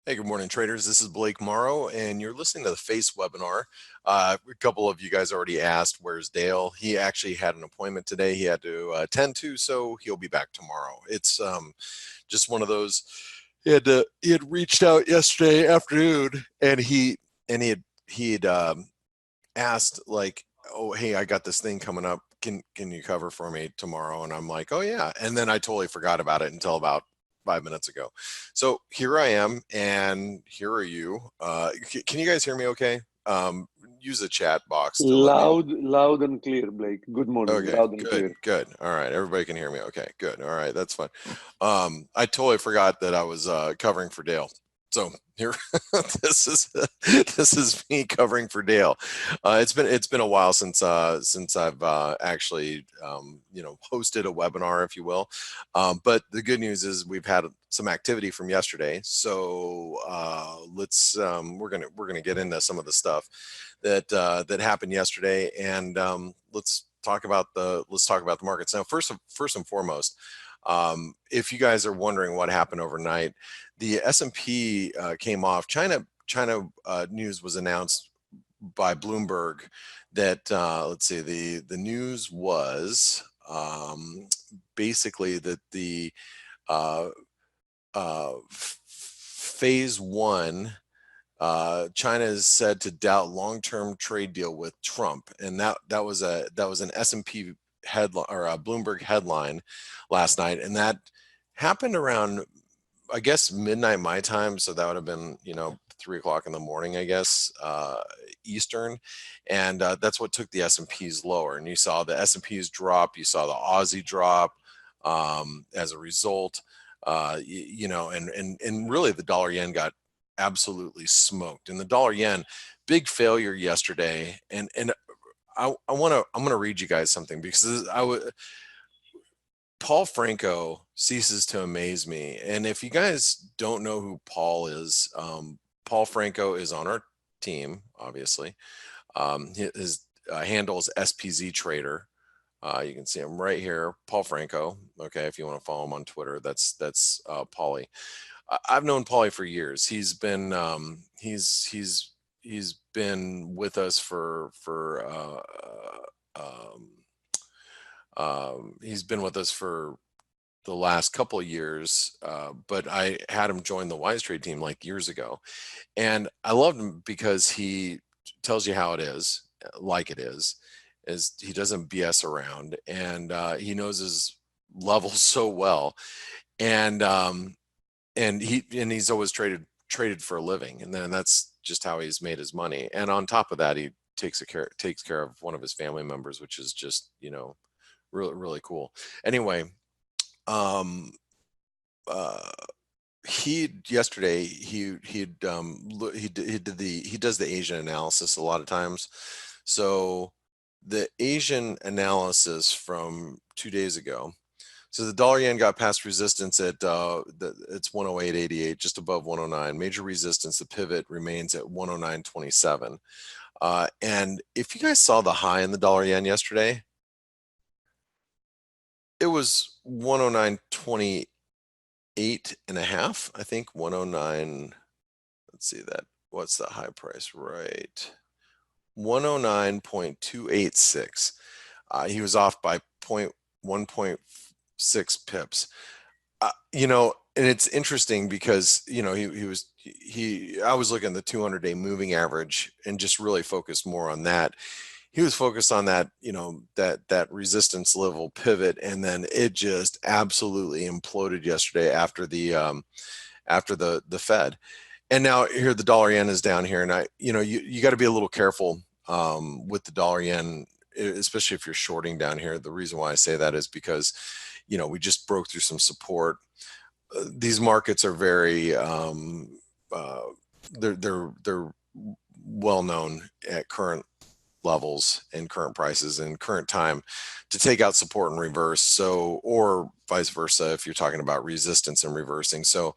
Hey, good morning, traders. This is Blake Morrow, and you're listening to the FACE webinar. A couple of you guys already asked, where's Dale? He actually had an appointment today he had to attend to, so he'll be back tomorrow. It's just one of those. He had reached out yesterday afternoon, and he had asked, like, oh, hey, I got this thing coming up. Can you cover for me tomorrow? And I'm like, oh yeah. And then I totally forgot about it until about 5 minutes ago. So here I am, and here are you. Can you guys hear me okay? Use the chat box to let me. Loud and clear, Blake. Good morning. Okay, Loud and clear. good. All right, everybody can hear me. Okay, good. All right, that's fine. I totally forgot that I was covering for Dale. So here, this is me covering for Dale. It's been a while since I've actually hosted a webinar, if you will. But the good news is we've had some activity from yesterday. So let's we're gonna get into some of the stuff that happened yesterday, and let's talk about the markets now. First and foremost, if you guys are wondering what happened overnight, the S&P came off. China news was announced by Bloomberg that let's see, the news was basically that the phase one, China is said to doubt long-term trade deal with Trump, and that was an S&P headline, or a Bloomberg headline last night, and that happened around, I guess, midnight my time, so that would have been 3 o'clock in the morning, I guess, Eastern, and that's what took the S&Ps lower. And you saw the S&Ps drop, you saw the Aussie drop as a result, and really the dollar yen got absolutely smoked. And the dollar yen, big failure yesterday. And I'm gonna read you guys something, because Paul Franco ceases to amaze me. And if you guys don't know who Paul is, Paul Franco is on our team, obviously. His handle is SPZ Trader. You can see him right here, Paul Franco. Okay, if you want to follow him on Twitter, that's Paulie. I've known Paulie for years. He's been he's been with us for he's been with us for the last couple of years, but I had him join the Wise Trade team like years ago, and I loved him because he tells you how it is, like it is he doesn't BS around, and he knows his levels so well, and he's always traded for a living, and then that's just how he's made his money. And on top of that, he takes care of one of his family members, which is just really, really cool. Anyway, he does the Asian analysis a lot of times. So the Asian analysis from 2 days ago. So the dollar yen got past resistance at it's 108.88, just above 109. Major resistance, the pivot remains at 109.27. And if you guys saw the high in the dollar yen yesterday, it was 109.28 and a half. I think 109. Let's see that. What's the high price? Right. 109.286. He was off by 1.6 pips. And it's interesting because I was looking at the 200-day moving average and just really focused more on that. He was focused on that, that resistance level pivot, and then it just absolutely imploded yesterday after the Fed. And now here the dollar yen is down here, and you got to be a little careful with the dollar yen, especially if you're shorting down here. The reason why I say that is because we just broke through some support. These markets are very they're well known at current levels and current prices and current time to take out support and reverse, so, or vice versa if you're talking about resistance and reversing. So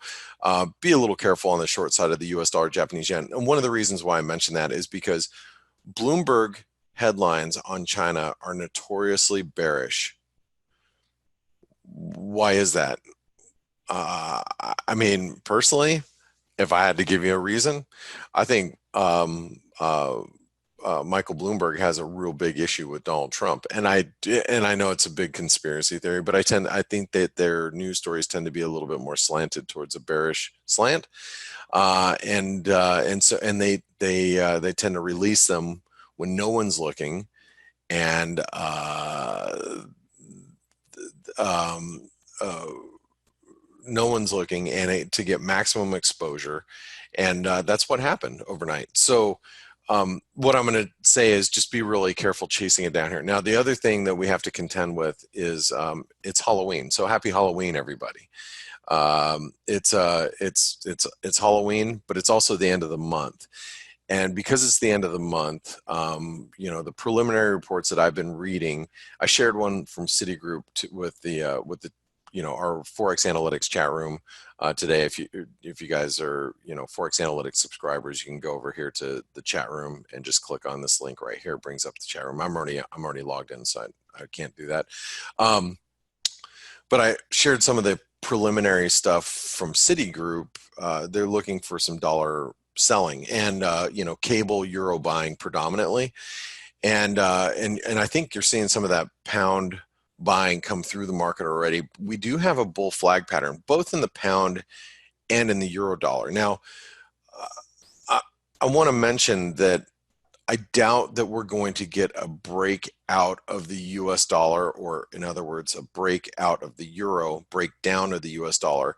be a little careful on the short side of the US dollar Japanese yen. And one of the reasons why I mention that is because Bloomberg headlines on China are notoriously bearish. Why is that? I mean, personally, if I had to give you a reason, I think Michael Bloomberg has a real big issue with Donald Trump, and I know it's a big conspiracy theory, but I think that their news stories tend to be a little bit more slanted towards a bearish slant, and they tend to release them when no one's looking, and um, uh, no one's looking, and to get maximum exposure, and that's what happened overnight. So what I'm going to say is just be really careful chasing it down here. Now, the other thing that we have to contend with is it's Halloween. So happy Halloween, everybody. It's Halloween, but it's also the end of the month. And because it's the end of the month, the preliminary reports that I've been reading, I shared one from Citigroup with the our ForexAnalytix chat room today. If you guys are ForexAnalytix subscribers, you can go over here to the chat room and just click on this link right here. It brings up the chat room. I'm already logged in, so I can't do that. But I shared some of the preliminary stuff from Citigroup. They're looking for some dollar selling and cable euro buying predominantly, and I think you're seeing some of that pound buying come through the market already. We do have a bull flag pattern both in the pound and in the euro dollar. Now, I want to mention that I doubt that we're going to get a break out of the US dollar, or in other words, a break out of the euro, breakdown of the US dollar,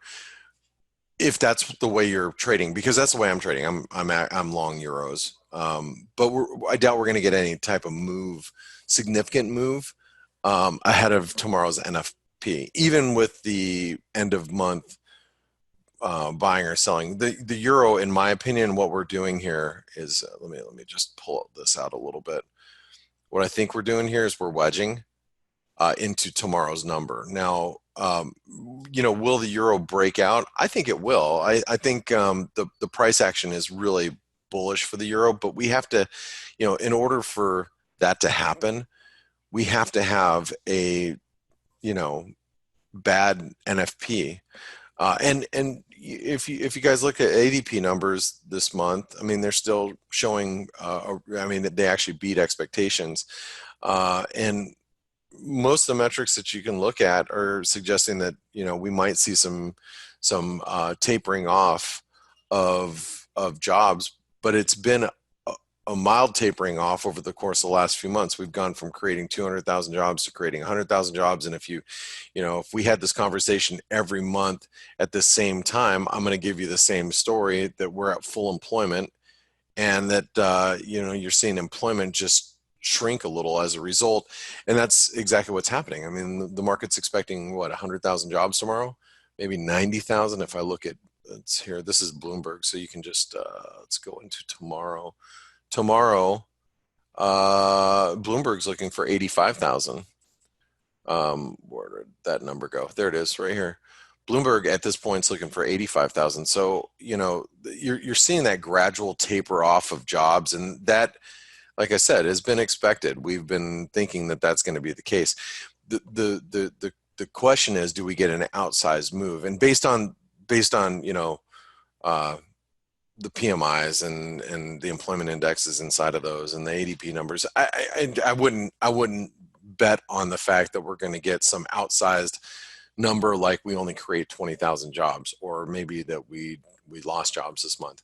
if that's the way you're trading, because that's the way I'm trading. I'm long euros, but I doubt we're going to get any type of significant move ahead of tomorrow's NFP, even with the end of month buying or selling. The euro, in my opinion, what we're doing here is let me just pull this out a little bit. What I think we're doing here is we're wedging into tomorrow's number. Now, will the euro break out? I think it will. I think the price action is really bullish for the euro, but we have to, in order for that to happen, we have to have a, bad NFP. And if you guys look at ADP numbers this month, I mean, they're still showing, they actually beat expectations. And most of the metrics that you can look at are suggesting that, we might see some tapering off of jobs, but it's been a mild tapering off over the course of the last few months. We've gone from creating 200,000 jobs to creating 100,000 jobs. And if if we had this conversation every month at the same time, I'm going to give you the same story, that we're at full employment, and that, you're seeing employment just shrink a little as a result. And that's exactly what's happening. I mean, the market's expecting 100,000 jobs tomorrow, maybe 90,000. If I look at, it's here, this is Bloomberg. So you can just, let's go into tomorrow. Tomorrow, Bloomberg's looking for 85,000. Where did that number go? There it is, right here. Bloomberg at this point is looking for 85,000. So you're seeing that gradual taper off of jobs, and that, like I said, has been expected. We've been thinking that that's going to be the case. The question is, do we get an outsized move? And based on the PMIs and the employment indexes inside of those and the ADP numbers, I wouldn't bet on the fact that we're going to get some outsized number, like we only create 20,000 jobs, or maybe that we lost jobs this month.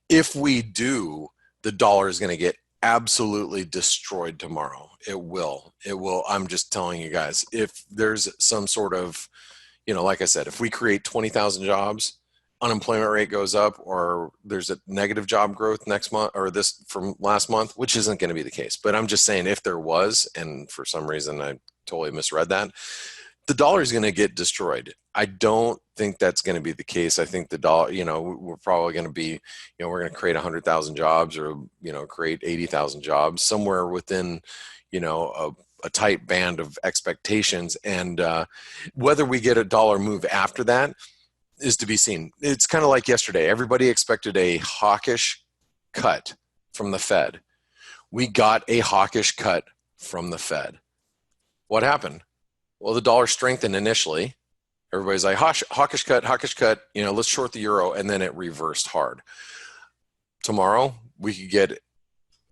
If we do, the dollar is going to get absolutely destroyed tomorrow. It will. I'm just telling you guys, if there's some sort of, like I said, if we create 20,000 jobs, unemployment rate goes up, or there's a negative job growth next month, or this from last month, which isn't going to be the case. But I'm just saying, if there was, and for some reason I totally misread that, the dollar is going to get destroyed. I don't think that's going to be the case. I think the dollar, we're probably going to be, we're going to create 100,000 jobs, or, create 80,000 jobs, somewhere within, a tight band of expectations. And whether we get a dollar move after that is to be seen. It's kind of like yesterday. Everybody expected a hawkish cut from the Fed. We got a hawkish cut from the Fed. What happened? Well, the dollar strengthened initially, Everybody's like, hawkish cut, you know, let's short the euro, and then it reversed hard. Tomorrow, we could get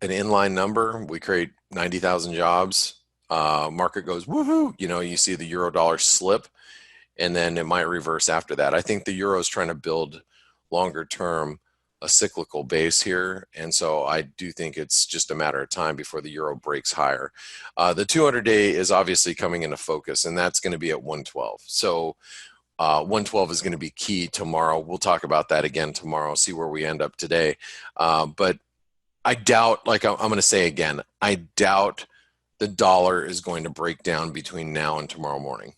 an inline number. We create 90,000 jobs. Market goes, woohoo, you know, you see the euro dollar slip, and then it might reverse after that. I think the euro is trying to build longer term a cyclical base here, and so I do think it's just a matter of time before the euro breaks higher. The 200-day is obviously coming into focus, and that's going to be at 112. So 112 is going to be key tomorrow. We'll talk about that again tomorrow, see where we end up today. But I doubt, like I'm going to say again, I doubt the dollar is going to break down between now and tomorrow morning,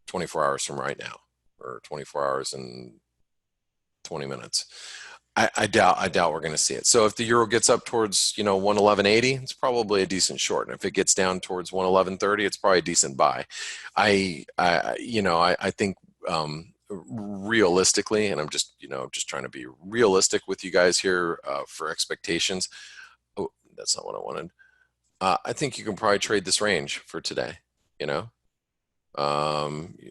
24 hours from right now, or 24 hours and 20 minutes. I doubt we're going to see it. So if the euro gets up towards, you know, 111.80, it's probably a decent short. And if it gets down towards 111.30, it's probably a decent buy. I think realistically, and I'm just, you know, just trying to be realistic with you guys here for expectations. Oh, that's not what I wanted. I think you can probably trade this range for today. You know,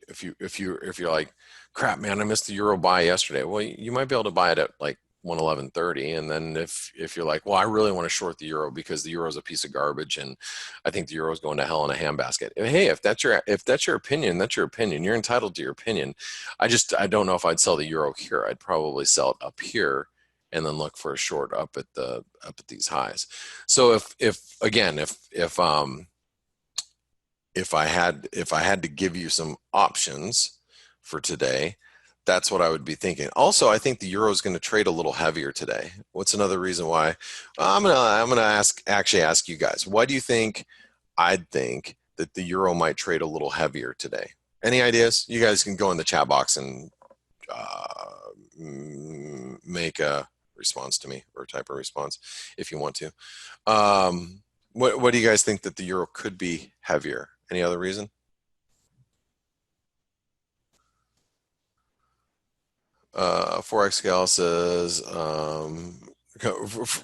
if you're like, crap, man, I missed the euro buy yesterday. Well, you might be able to buy it at like 111.30, and then if you're like, well, I really want to short the euro because the euro is a piece of garbage, and I think the euro is going to hell in a handbasket. Hey, if that's your opinion, that's your opinion. You're entitled to your opinion. I don't know if I'd sell the euro here. I'd probably sell it up here, and then look for a short up at these highs. So if I had to give you some options for today, that's what I would be thinking. Also, I think the euro is going to trade a little heavier today. What's another reason why? I'm gonna ask you guys. Why do you think I'd think that the euro might trade a little heavier today? Any ideas? You guys can go in the chat box and make a response to me, or type a response if you want to. What do you guys think that the euro could be heavier? Any other reason? Forex Gal says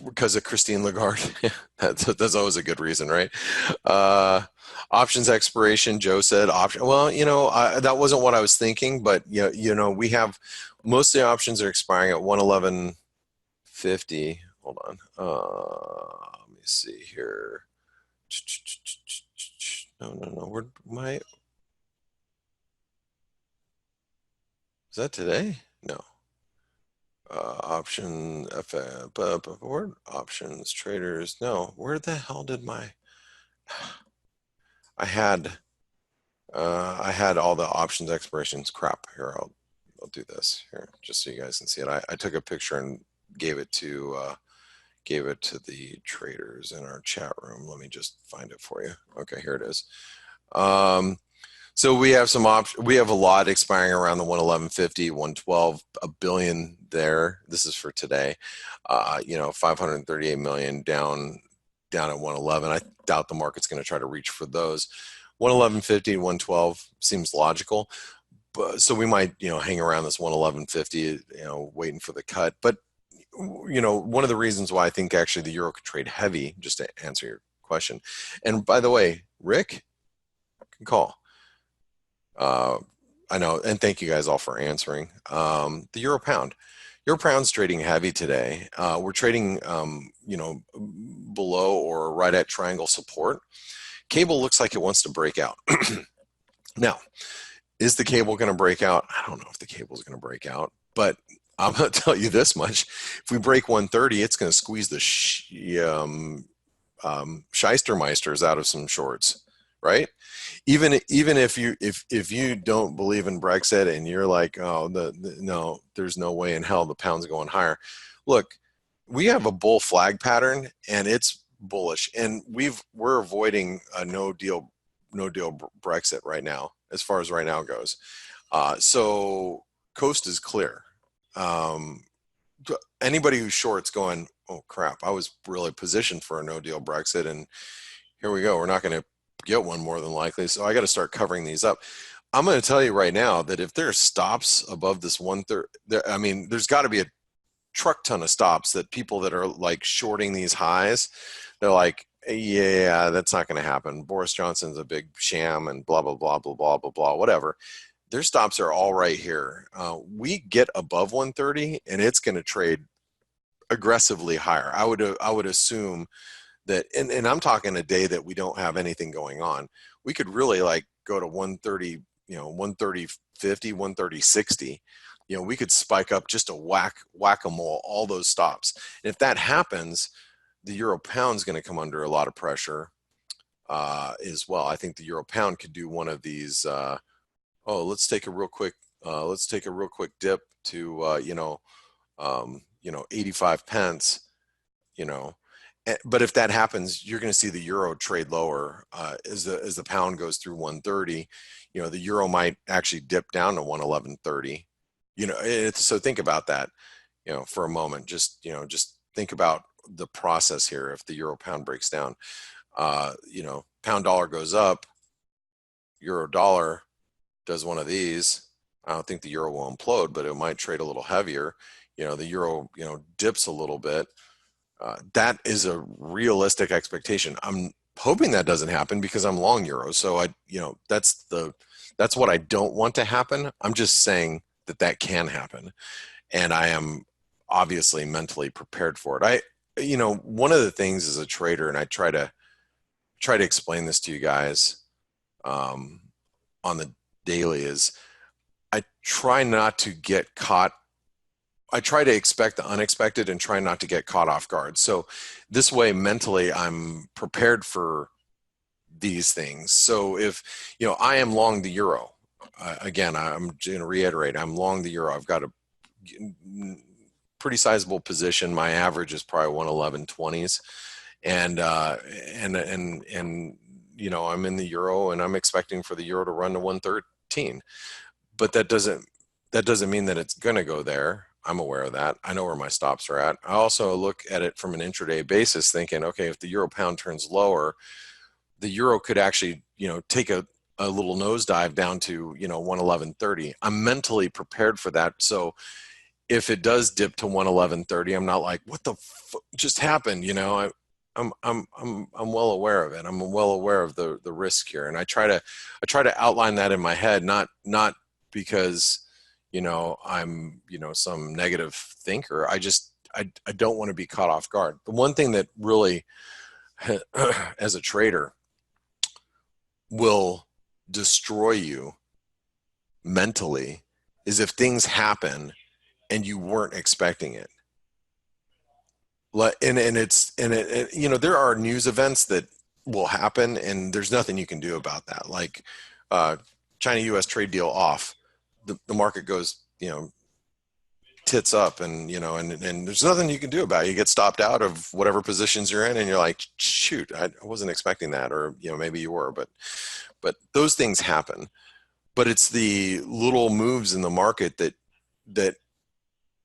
because of Christine Lagarde. that's always a good reason, right? Options expiration, Joe said option. Well, you know, that wasn't what I was thinking, but you know, we have most of the options are expiring at 111.50. Hold on. Let me see here. No. Where my is that today? No. Option where options traders? No. Where the hell did my I had all the options expirations. Crap. Here, I'll do this here just so you guys can see it. I took a picture and gave it to the traders in our chat room. Let me just find it for you. Okay, here it is. So we have some options. We have a lot expiring around the 111.50, 112, a billion there. This is for today. You know, 538 million down at 111. I doubt the market's going to try to reach for those. 111.50, 112 seems logical. But so we might, you know, hang around this 111.50, you know, waiting for the cut. But you know, one of the reasons why I think actually the euro could trade heavy, just to answer your question. And by the way, Rick, can call. I know, and thank you guys all for answering. The euro pound's trading heavy today. We're trading, you know, below or right at triangle support. Cable looks like it wants to break out. Now, is the cable going to break out? I don't know if the cable is going to break out, but I'm going to tell you this much: if we break 130, it's going to squeeze the Scheistermeisters out of some shorts, right? Even if you don't believe in Brexit and you're like, oh, no, there's no way in hell the pound's going higher. Look, we have a bull flag pattern and it's bullish, and we're avoiding a no deal Brexit right now, as far as right now goes. So coast is clear. Anybody who's short's going, oh crap, I was really positioned for a no deal Brexit, and here we go. We're not going to get one more than likely, so I got to start covering these up. I'm going to tell you right now that if there's stops above this 130, I mean, there's got to be a truck ton of stops that people that are like shorting these highs, they're like, yeah, that's not going to happen. Boris Johnson's a big sham and blah, blah, blah, blah, blah, blah, blah, whatever. their stops are all right here. We get above 130 and it's going to trade aggressively higher. I would assume that, and I'm talking a day that we don't have anything going on. We could really like go to 130, 130.50, 130.60. We could spike up just a whack-a-mole, all those stops. And if that happens, the euro pound is going to come under a lot of pressure as well. I think the euro pound could do one of these. Let's take a real quick dip to 85 pence. But if that happens, you're going to see the euro trade lower as the pound goes through 130. The euro might actually dip down to 111.30. So think about that, for a moment. Just think about the process here. If the euro pound breaks down, pound dollar goes up, euro dollar does one of these. I don't think the euro will implode, but it might trade a little heavier. The euro, dips a little bit. That is a realistic expectation. I'm hoping that doesn't happen because I'm long euro. So that's what I don't want to happen. I'm just saying that can happen, and I am obviously mentally prepared for it. One of the things as a trader, and I try to explain this to you guys on the daily, is I try not to get caught. I try to expect the unexpected and try not to get caught off guard. So this way, mentally, I'm prepared for these things. So if, I am long the euro, again, I'm going to reiterate, I'm long the euro. I've got a pretty sizable position. My average is probably 111.20s. And I'm in the euro and I'm expecting for the euro to run to 113. But that doesn't mean that it's going to go there. I'm aware of that. I know where my stops are at. I also look at it from an intraday basis thinking, okay, if the euro pound turns lower, the euro could actually, take a little nosedive down to, 111.30. I'm mentally prepared for that. So if it does dip to 111.30, I'm not like, what the just happened? I'm well aware of it. I'm well aware of the risk here. And I try to outline that in my head, not because, I'm, some negative thinker. I don't want to be caught off guard. The one thing that really, as a trader, will destroy you mentally is if things happen and you weren't expecting it. There are news events that will happen and there's nothing you can do about that. Like China-US trade deal off. The market goes, tits up, and there's nothing you can do about it. You get stopped out of whatever positions you're in, and you're like, shoot, I wasn't expecting that, or maybe you were, but those things happen. But it's the little moves in the market that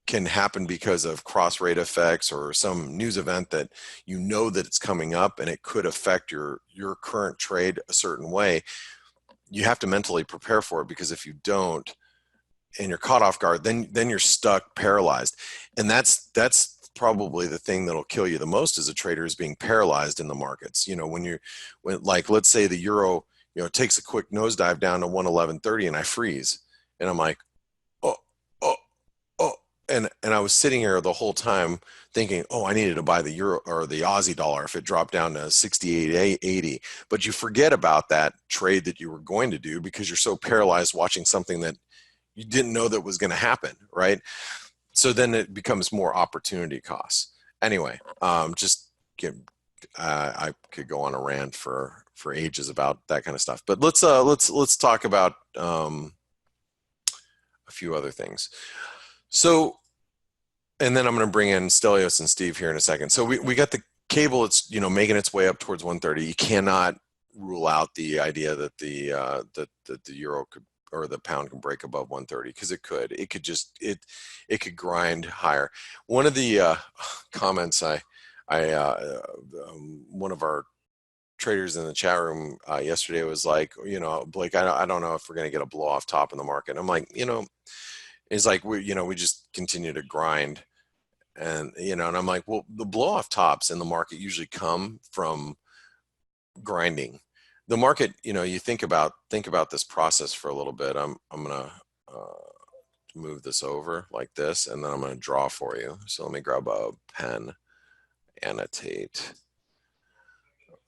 can happen because of cross rate effects or some news event that that it's coming up and it could affect your current trade a certain way. You have to mentally prepare for it, because if you don't, and you're caught off guard, then you're stuck, paralyzed. And that's probably the thing that'll kill you the most as a trader, is being paralyzed in the markets. When like, let's say the euro, takes a quick nosedive down to 111.30 and I freeze and I'm like, oh. And I was sitting here the whole time thinking, I needed to buy the euro or the Aussie dollar if it dropped down to 68.80. But you forget about that trade that you were going to do because you're so paralyzed watching something that you didn't know that was going to happen, right? So then it becomes more opportunity costs. Anyway, I could go on a rant for ages about that kind of stuff. But let's talk about a few other things. So, and then I'm going to bring in Stelios and Steve here in a second. So we got the cable. It's making its way up towards 130. You cannot rule out the idea that the euro could, or the pound can break above 130, because it could grind higher. One of the comments one of our traders in the chat room yesterday was like, Blake, I don't know if we're going to get a blow off top in the market. I'm like, it's like we just continue to grind, and and I'm like, well, the blow off tops in the market usually come from grinding. the market, you think about this process for a little bit. I'm gonna move this over like this, and then I'm gonna draw for you. So let me grab a pen, annotate.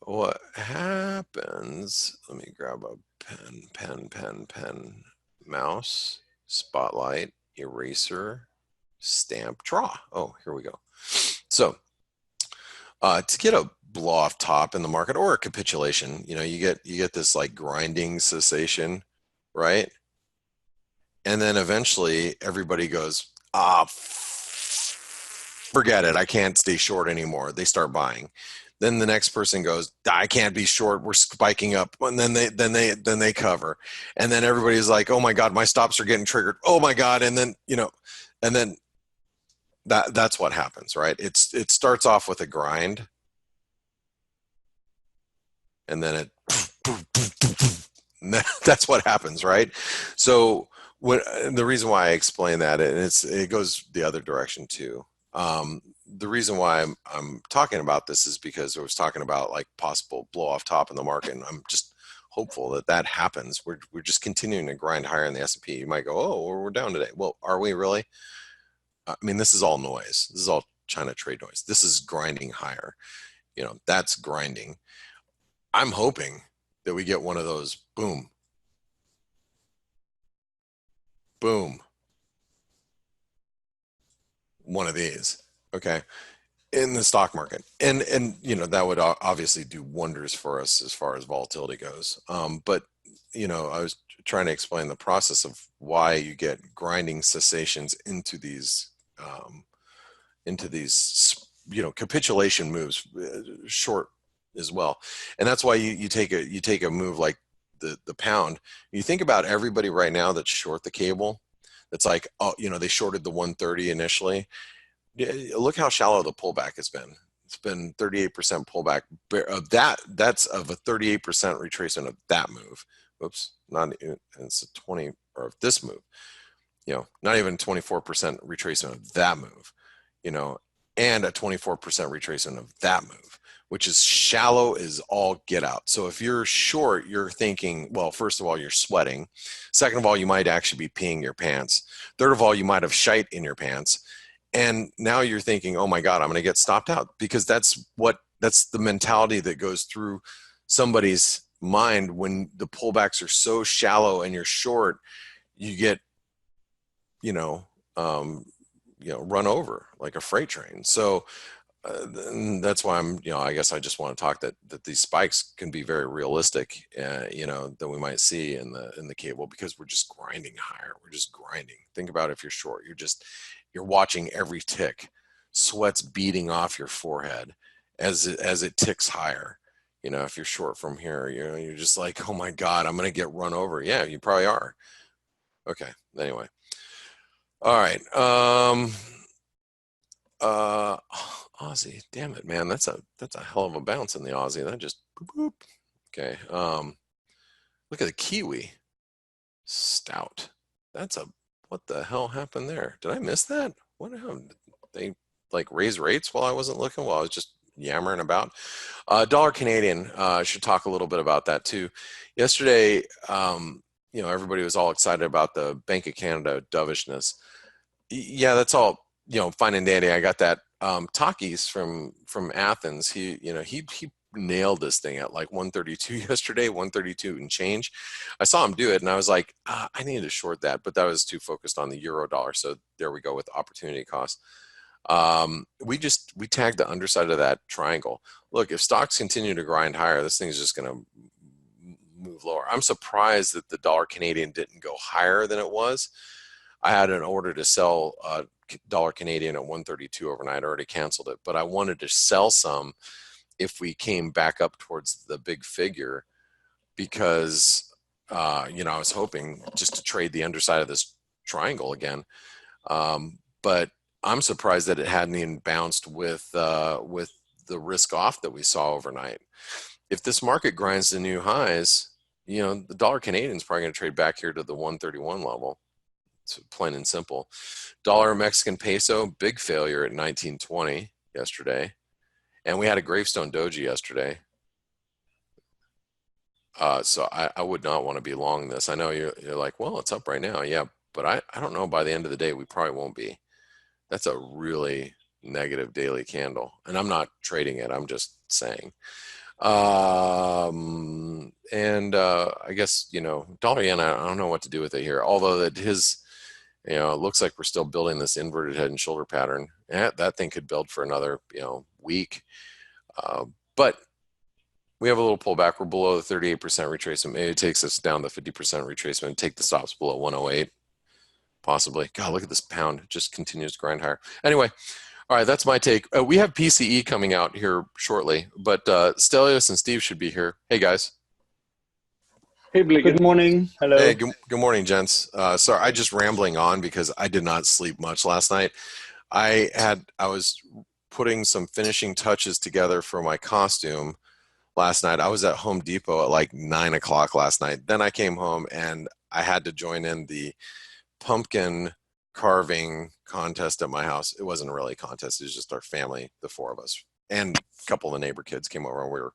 What happens? Let me grab a pen, mouse, spotlight, eraser, stamp, draw. Oh, here we go. So to get a blow off top in the market or a capitulation, you get this like grinding cessation, right? And then eventually everybody goes, forget it, I can't stay short anymore. They start buying. Then the next person goes, I can't be short, we're spiking up. And then they cover. And then everybody's like, oh my God, my stops are getting triggered. Oh my God. And then, and then that's what happens, right? It starts off with a grind, and then that's what happens, right? So the reason why I explain that, and it goes the other direction too. The reason why I'm talking about this is because I was talking about like possible blow off top in the market, and I'm just hopeful that happens. We're just continuing to grind higher in the S&P. You might go, oh, we're down today. Well, are we really? I mean, this is all noise. This is all China trade noise. This is grinding higher. That's grinding. I'm hoping that we get one of those boom, boom, one of these, okay, in the stock market. And that would obviously do wonders for us as far as volatility goes. But I was trying to explain the process of why you get grinding cessations into these capitulation moves, short as well. And that's why you take a move like the pound. You think about everybody right now that's short the cable. That's like, oh, they shorted the 130 initially. Look how shallow the pullback has been. It's been 38% pullback. That's of a 38% retracement of that move. Oops, it's a 20 or of this move. Not even 24% retracement of that move. And a 24% retracement of that move, which is shallow as all get out. So if you're short, you're thinking, well, first of all, you're sweating. Second of all, you might actually be peeing your pants. Third of all, you might have shite in your pants. And now you're thinking, oh my God, I'm going to get stopped out, because that's the mentality that goes through somebody's mind when the pullbacks are so shallow and you're short. You get, run over like a freight train. So that's why I guess I just want to talk that these spikes can be very realistic, that we might see in the cable, because we're just grinding higher. We're just grinding. Think about if you're short, you're watching every tick, sweat's beating off your forehead as it ticks higher. If you're short from here, you're just like, oh my God, I'm going to get run over. Yeah, you probably are. Okay. Anyway. All right. Aussie, damn it, man, that's a hell of a bounce in the Aussie. That just boop. Okay. Look at the Kiwi, stout. What the hell happened there? Did I miss that? What happened? They like raise rates while I wasn't looking, while I was just yammering about. Dollar Canadian, should talk a little bit about that too. Yesterday, everybody was all excited about the Bank of Canada dovishness. Yeah, that's all, fine and dandy. I got that. Takis from Athens, he nailed this thing at like 132 yesterday, 132 and change. I saw him do it, and I was like, I need to short that, but that was too focused on the euro dollar. So there we go with opportunity cost. We tagged the underside of that triangle. Look, if stocks continue to grind higher, this thing's just going to move lower. I'm surprised that the dollar Canadian didn't go higher than it was. I had an order to sell dollar Canadian at 132 overnight. I already canceled it, but I wanted to sell some if we came back up towards the big figure, because I was hoping just to trade the underside of this triangle again. But I'm surprised that it hadn't even bounced with the risk off that we saw overnight. If this market grinds to new highs, the dollar Canadian is probably going to trade back here to the 131 level. It's plain and simple. Dollar Mexican peso, big failure at 1920 yesterday. And we had a gravestone doji yesterday. So I would not want to be long this. I know you're like, well, it's up right now. Yeah, but I don't know, by the end of the day, we probably won't be. That's a really negative daily candle. And I'm not trading it. I'm just saying. I guess, dollar yen, I don't know what to do with it here. Although that it looks like we're still building this inverted head and shoulder pattern. That thing could build for another, week. But we have a little pullback. We're below the 38% retracement. Maybe it takes us down the 50% retracement. Take the stops below 108, possibly. God, look at this pound. It just continues to grind higher. Anyway, all right, that's my take. We have PCE coming out here shortly, but Stelios and Steve should be here. Hey, guys. Hey, Blake. Good morning. Hello. Hey, good morning, gents. Sorry, I just rambling on because I did not sleep much last night. I was putting some finishing touches together for my costume last night. I was at Home Depot at like 9 o'clock last night. Then I came home and I had to join in the pumpkin carving contest at my house. It wasn't really a contest. It was just our family, the four of us, and a couple of the neighbor kids came over and we were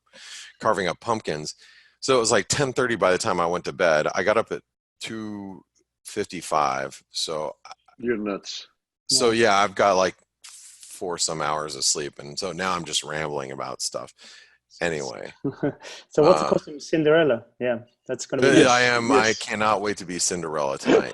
carving up pumpkins. So it was like 10:30 by the time I went to bed. I got up at 2:55. So You're nuts. So yeah, I've got like 4 some hours of sleep, and so now I'm just rambling about stuff. Anyway. So what's the costume? Cinderella. Yeah, that's going to be nice. I am. Yes. I cannot wait to be Cinderella tonight.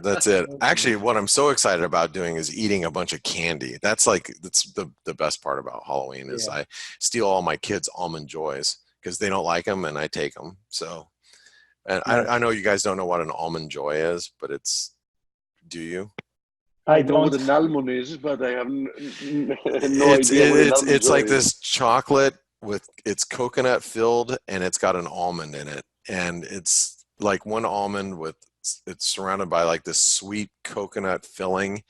That's it. Actually, what I'm so excited about doing is eating a bunch of candy. That's the best part about Halloween is I steal all my kids' Almond Joys because they don't like them and I take them. So, and I know you guys don't know what an Almond Joy is, but do you? I know what an almond is, but I have no idea what an almond It's like is. this chocolate it's coconut filled and it's got an almond in it, and it's like one almond it's surrounded by like this sweet coconut filling,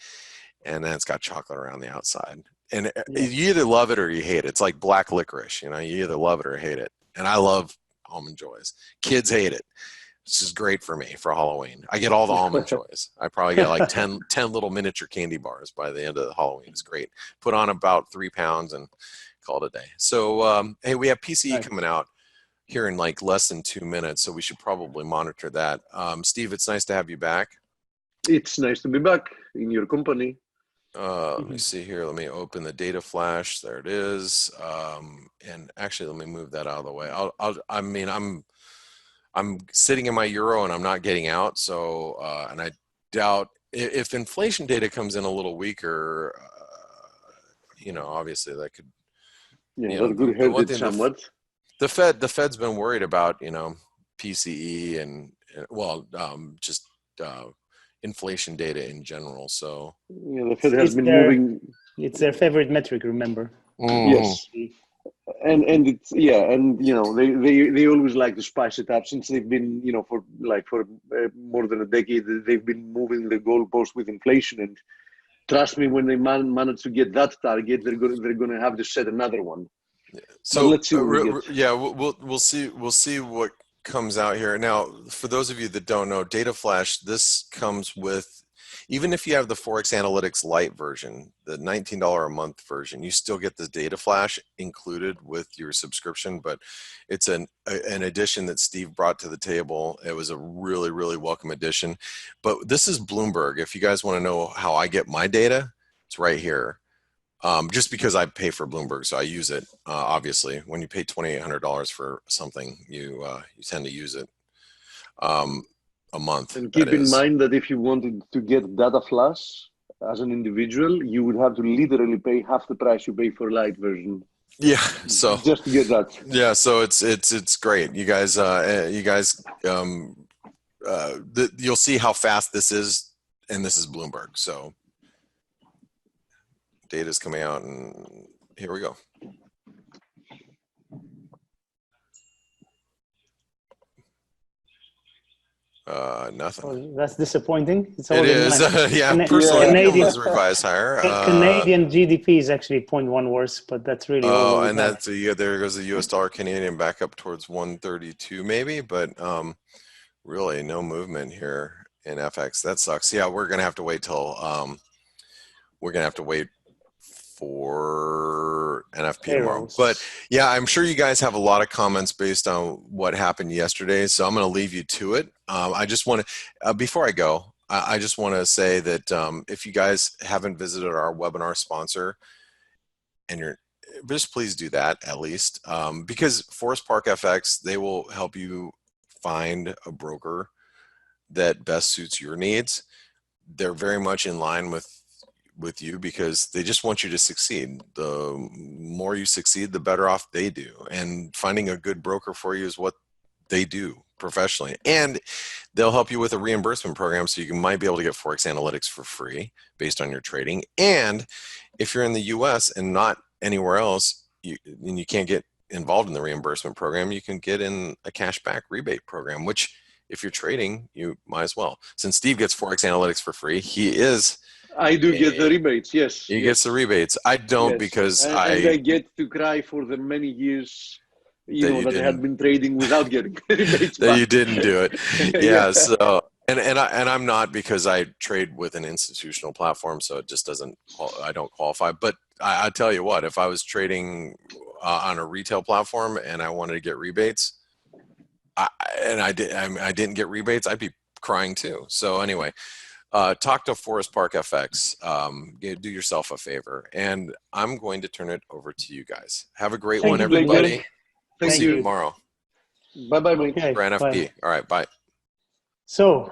and then it's got chocolate around the outside. And you either love it or you hate it. It's like black licorice, you either love it or hate it. And I love Almond Joys. Kids hate it. This is great for me for Halloween. I get all the Almond Joys. I probably get like 10 little miniature candy bars by the end of Halloween. It's great. Put on about 3 pounds and call it a day. So, hey, we have PCE coming out here in like less than 2 minutes, so we should probably monitor that. Steve, it's nice to have you back. It's nice to be back in your company. Let me see here. Let me open the data flash. There it is. And actually, let me move that out of the way. I'm sitting in my euro and I'm not getting out. So, and I doubt if inflation data comes in a little weaker, obviously that could. Yeah, that could hurt it somewhat. The Fed's been worried about, PCE and just inflation data in general. So yeah, the Fed has been moving. It's their favorite metric, remember? Yes. And it's they always like to spice it up since they've been for more than a decade they've been moving the goalpost with inflation, and trust me, when they manage to get that target, they're going to have to set another one. So but let's see we'll see what comes out here. Now, for those of you that don't know, Data Flash, this comes with, even if you have the ForexAnalytix Lite version, the $19 a month version, you still get the Data Flash included with your subscription, but it's an addition that Steve brought to the table. It was a really, really welcome addition. But this is Bloomberg. If you guys want to know how I get my data, it's right here. Just because I pay for Bloomberg, so I use it. Obviously, when you pay $2,800 for something, you tend to use it a month. And keep in mind that if you wanted to get Data Flash as an individual, you would have to literally pay half the price you pay for Lite version. Yeah, so just to get that. Yeah, so it's great. You guys, you'll see how fast this is, and this is Bloomberg. So data's coming out, and here we go. Nothing. Oh, that's disappointing. It is. Yeah, personally, Canadian revised higher. Canadian GDP is actually 0.1 worse, but that's really. Oh, and that's there goes the U.S. dollar Canadian back up towards 132 maybe, but really no movement here in FX. That sucks. Yeah, we're gonna have to wait till for for NFP tomorrow. Payrolls. But yeah, I'm sure you guys have a lot of comments based on what happened yesterday. So I'm going to leave you to it. I just want to, before I go, I just want to say that if you guys haven't visited our webinar sponsor, and you're just please do that at least, because Forest Park FX, they will help you find a broker that best suits your needs. They're very much in line with you because they just want you to succeed. The more you succeed, the better off they do. And finding a good broker for you is what they do professionally. And they'll help you with a reimbursement program so you might be able to get ForexAnalytix for free based on your trading. And if you're in the US and not anywhere else, and you can't get involved in the reimbursement program, you can get in a cashback rebate program, which if you're trading, you might as well. Since Steve gets ForexAnalytix for free, I do get the rebates, yes. He gets the rebates. I don't because and I get to cry for the many years that I had been trading without getting rebates. That you didn't do it. Yeah. So and I'm not, because I trade with an institutional platform, so it just doesn't. I don't qualify. But I tell you what, if I was trading on a retail platform and I wanted to get rebates, I didn't get rebates, I'd be crying too. So anyway, talk to Forest Park FX. Do yourself a favor, and I'm going to turn it over to you guys. Have a great one, everybody. Thank See you you tomorrow. Bye, mate. Okay, For NFP. All right, bye. So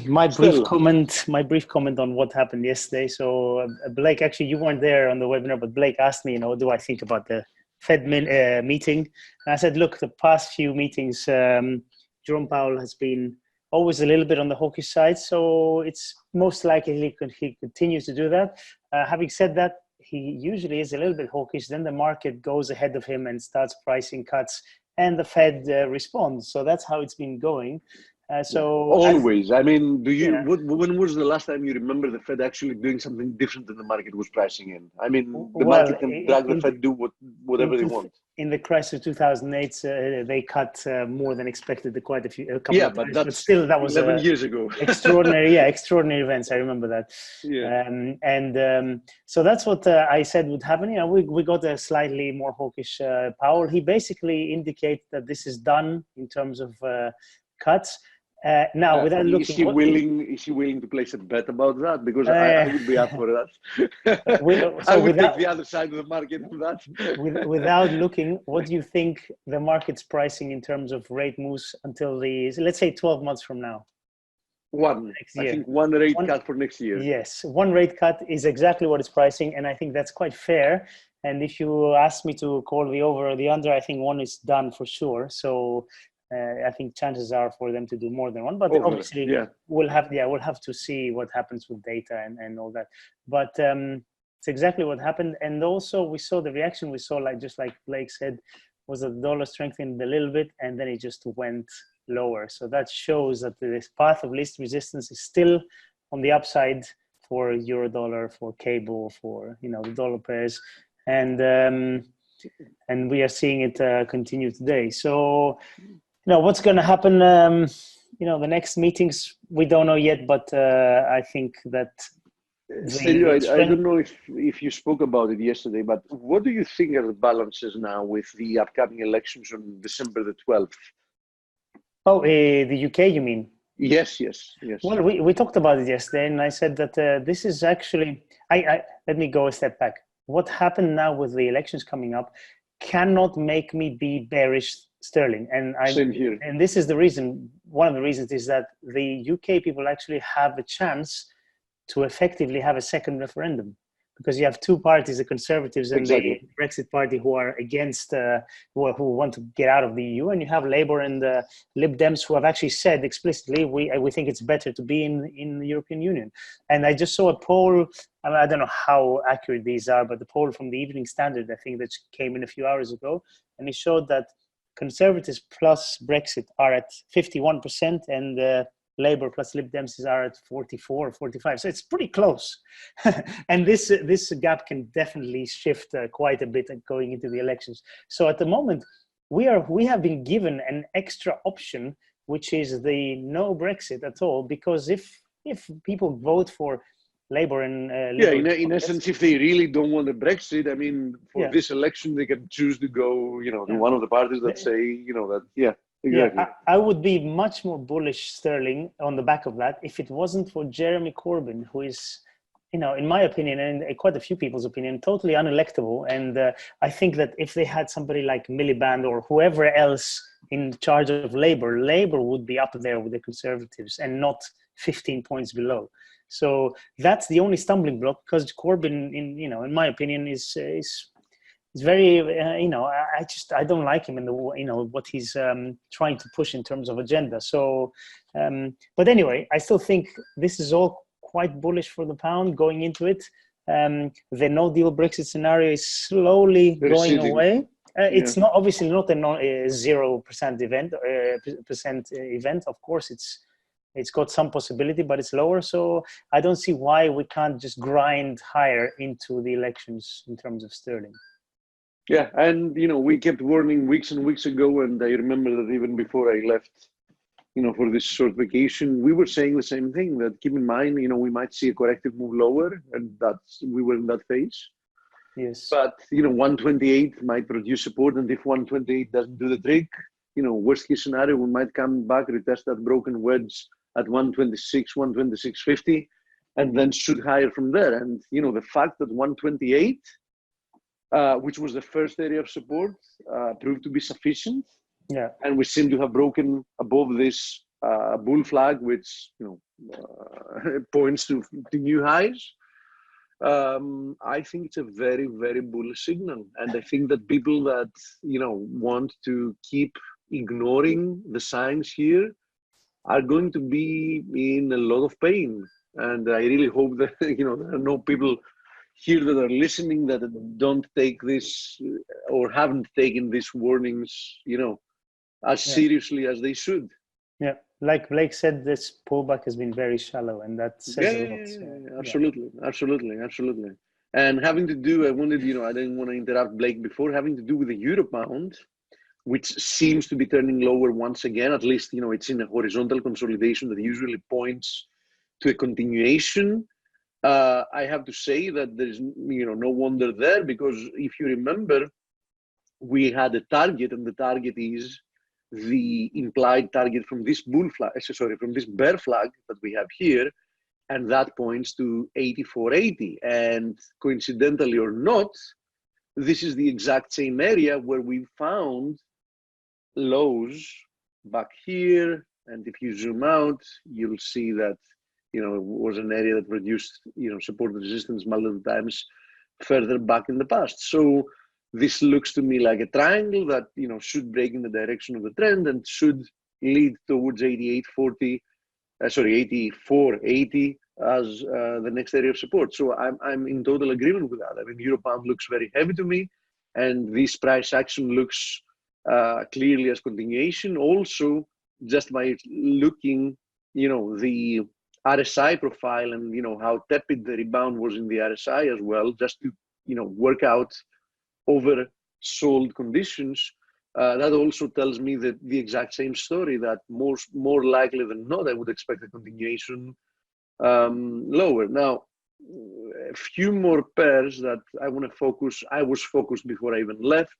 my brief comment on what happened yesterday. So Blake, actually, you weren't there on the webinar, but Blake asked me, what do I think about the Fed meeting? And I said, look, the past few meetings, Jerome Powell has been always a little bit on the hawkish side, so it's most likely he continues to do that. Having said that, he usually is a little bit hawkish, then the market goes ahead of him and starts pricing cuts, and the Fed responds. So that's how it's been going. So always. I mean, when was the last time you remember the Fed actually doing something different than the market was pricing in? I mean, the market can drag the Fed do whatever they want. In the crisis of 2008, they cut more than expected a couple of times. But still, that was 11 years ago. extraordinary events. I remember that. Yeah. So that's what I said would happen. We got a slightly more hawkish Powell. He basically indicates that this is done in terms of cuts. Now, without looking, is he willing to place a bet about that? Because I would be up for that. I would take the other side of the market on that. Without looking, what do you think the market's pricing in terms of rate moves until let's say 12 months from now? I think one rate cut for next year. Yes, one rate cut is exactly what it's pricing, and I think that's quite fair. And if you ask me to call the over or the under, I think one is done for sure. So I think chances are for them to do more than one, but obviously we'll have to see what happens with data and all that. But it's exactly what happened. And also we saw the reaction we saw, just like Blake said, was that the dollar strengthened a little bit and then it just went lower. So that shows that this path of least resistance is still on the upside for euro dollar, for cable, for the dollar pairs, and we are seeing it continue today. So what's going to happen? The next meetings we don't know yet, but I think that. I don't know if you spoke about it yesterday, but what do you think are the balances now with the upcoming elections on December the 12th? Oh, the UK, you mean? Yes. Well, we talked about it yesterday, and I said that this is actually. Let me go a step back. What happened now with the elections coming up cannot make me be bearish sterling, Same here. And this is the reason. One of the reasons is that the UK people actually have a chance to effectively have a second referendum, because you have two parties, the Conservatives and the Brexit Party, who are against, who want to get out of the EU, and you have Labour and the Lib Dems, who have actually said explicitly, we think it's better to be in the European Union. And I just saw a poll, I don't know how accurate these are, but the poll from the Evening Standard, I think, that came in a few hours ago, and it showed that Conservatives plus Brexit are at 51%, and Labour plus Lib Dems are at 44 or 45. So it's pretty close. And this gap can definitely shift quite a bit going into the elections. So at the moment, we have been given an extra option, which is the no Brexit at all, because if people vote for Labour and yeah, Liberal in essence, if they really don't want a Brexit, I mean, for Yeah. this election, they can choose to go, you know, to Yeah. one of the parties that say, you know, that, yeah, Yeah, exactly. I would be much more bullish sterling on the back of that if it wasn't for Jeremy Corbyn, who is, you know, in my opinion and quite a few people's opinion, totally unelectable. And I think that if they had somebody like Miliband or whoever else in charge of Labour, Labour would be up there with the Conservatives and not 15 points below. So that's the only stumbling block, because Corbyn, in my opinion, is very, I don't like him in the, what he's trying to push in terms of agenda. So, but anyway, I still think this is all quite bullish for the pound going into it. The no deal Brexit scenario is slowly going away. It's not obviously not a 0% event. Of course, it's got some possibility, but it's lower. So I don't see why we can't just grind higher into the elections in terms of sterling. Yeah, and we kept warning weeks and weeks ago, and I remember that even before I left, for this short vacation, we were saying the same thing, that keep in mind, we might see a corrective move lower, and we were in that phase. Yes. But 128 might produce support, and if 128 doesn't do the trick, worst case scenario, we might come back, retest that broken wedge at 126, 126.50, and then shoot higher from there. And the fact that 128, which was the first area of support, proved to be sufficient. Yeah. And we seem to have broken above this bull flag, which points to new highs. I think it's a very, very bullish signal. And I think that people that, want to keep ignoring the signs here are going to be in a lot of pain. And I really hope that, there are no people here that are listening that don't take this or haven't taken these warnings, as seriously as they should. Yeah, like Blake said, this pullback has been very shallow, and that says a lot. Absolutely. And having to do, I didn't want to interrupt Blake before, having to do with the euro pound, which seems to be turning lower once again. At least, it's in a horizontal consolidation that usually points to a continuation. I have to say that there's, no wonder there, because if you remember, we had a target, and the target is the implied target from this from this bear flag that we have here, and that points to 84.80. And coincidentally or not, this is the exact same area where we found lows back here. And if you zoom out, you'll see that it was an area that produced support and resistance multiple times further back in the past. So this looks to me like a triangle that should break in the direction of the trend and should lead towards 84.80 as the next area of support. So I'm in total agreement with that. I mean, euro pound looks very heavy to me, and this price action looks clearly as continuation. Also, just by looking, the RSI profile and how tepid the rebound was in the RSI as well, just to work out oversold conditions. That also tells me that the exact same story, that more likely than not, I would expect a continuation lower. Now, a few more pairs that I was focused before I even left.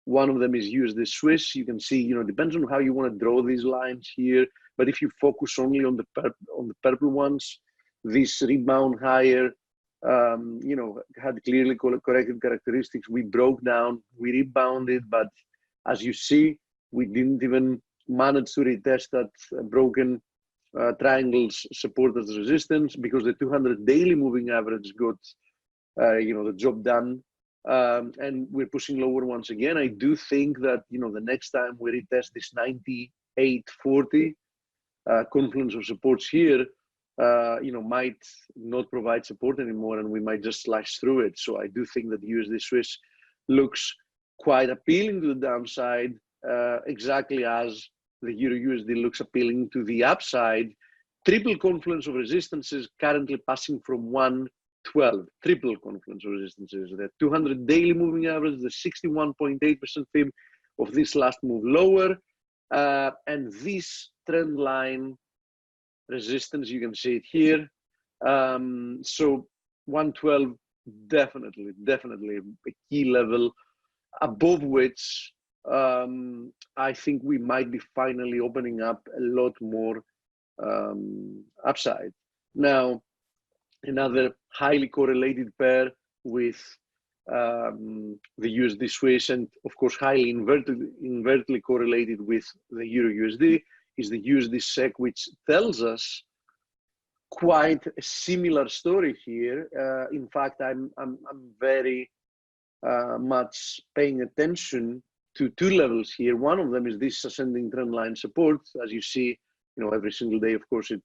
One of them is USD Swiss. You can see, depends on how you want to draw these lines here. But if you focus only on the purple ones, this rebound higher, had clearly corrected characteristics. We broke down, we rebounded, but as you see, we didn't even manage to retest that broken triangles support as resistance, because the 200 daily moving average got the job done. And we're pushing lower once again. I do think that the next time we retest this 98.40 confluence of supports here, might not provide support anymore, and we might just slash through it. So I do think that USD Swiss looks quite appealing to the downside, exactly as the Euro USD looks appealing to the upside. Triple confluence of resistances currently passing from 112. Triple confluence of resistances. The 200 daily moving average, the 61.8% fib of this last move lower, and this trend line resistance, you can see it here, So 112 definitely a key level above which I think we might be finally opening up a lot more upside. Now, another highly correlated pair with the USD Swiss, and of course highly invertedly correlated with the Euro USD, is the USD SEK, which tells us quite a similar story here. In fact, I'm very much paying attention to two levels here. One of them is this ascending trend line support. As you see, every single day, of course, it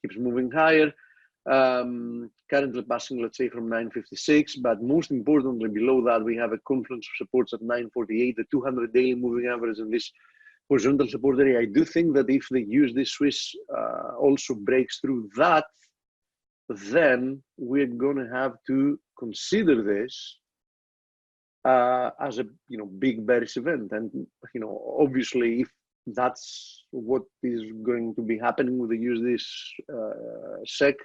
keeps moving higher. Currently passing, let's say, from 956, but most importantly, below that, we have a confluence of supports at 948, the 200 daily moving average, and this horizontal support area. I do think that if they use this Swiss also breaks through that, then we're going to have to consider this as a big bearish event. And obviously, if that's what is going to be happening with the USD SEK,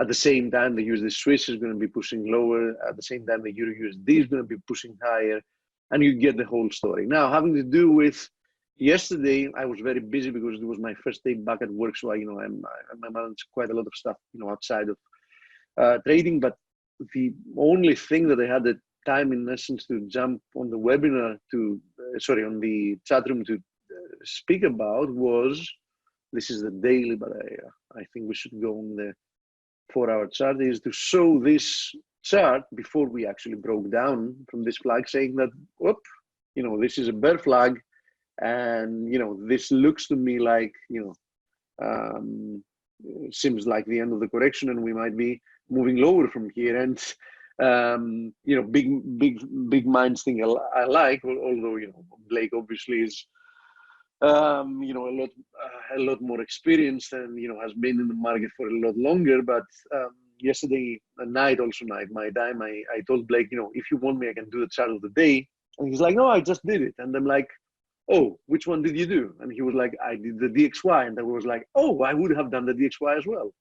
at the same time the USD Swiss is going to be pushing lower. At the same time, the Euro USD is going to be pushing higher, and you get the whole story. Now, having to do with yesterday, I was very busy because it was my first day back at work, so I managed quite a lot of stuff, outside of trading. But the only thing that I had the time, in essence, to jump on the webinar on the chat room to speak about was, this is the daily, but I think we should go on the 4-hour chart, is to show this chart before we actually broke down from this flag, saying that, this is a bear flag. And this looks to me like seems like the end of the correction, and we might be moving lower from here. And big minds thing I like, although Blake obviously is a lot more experienced and has been in the market for a lot longer. But yesterday night, my time, I told Blake, if you want me, I can do the chart of the day. And he's like, no, I just did it. And I'm like, oh, which one did you do? And he was like, I did the DXY. And I was like, oh, I would have done the DXY as well.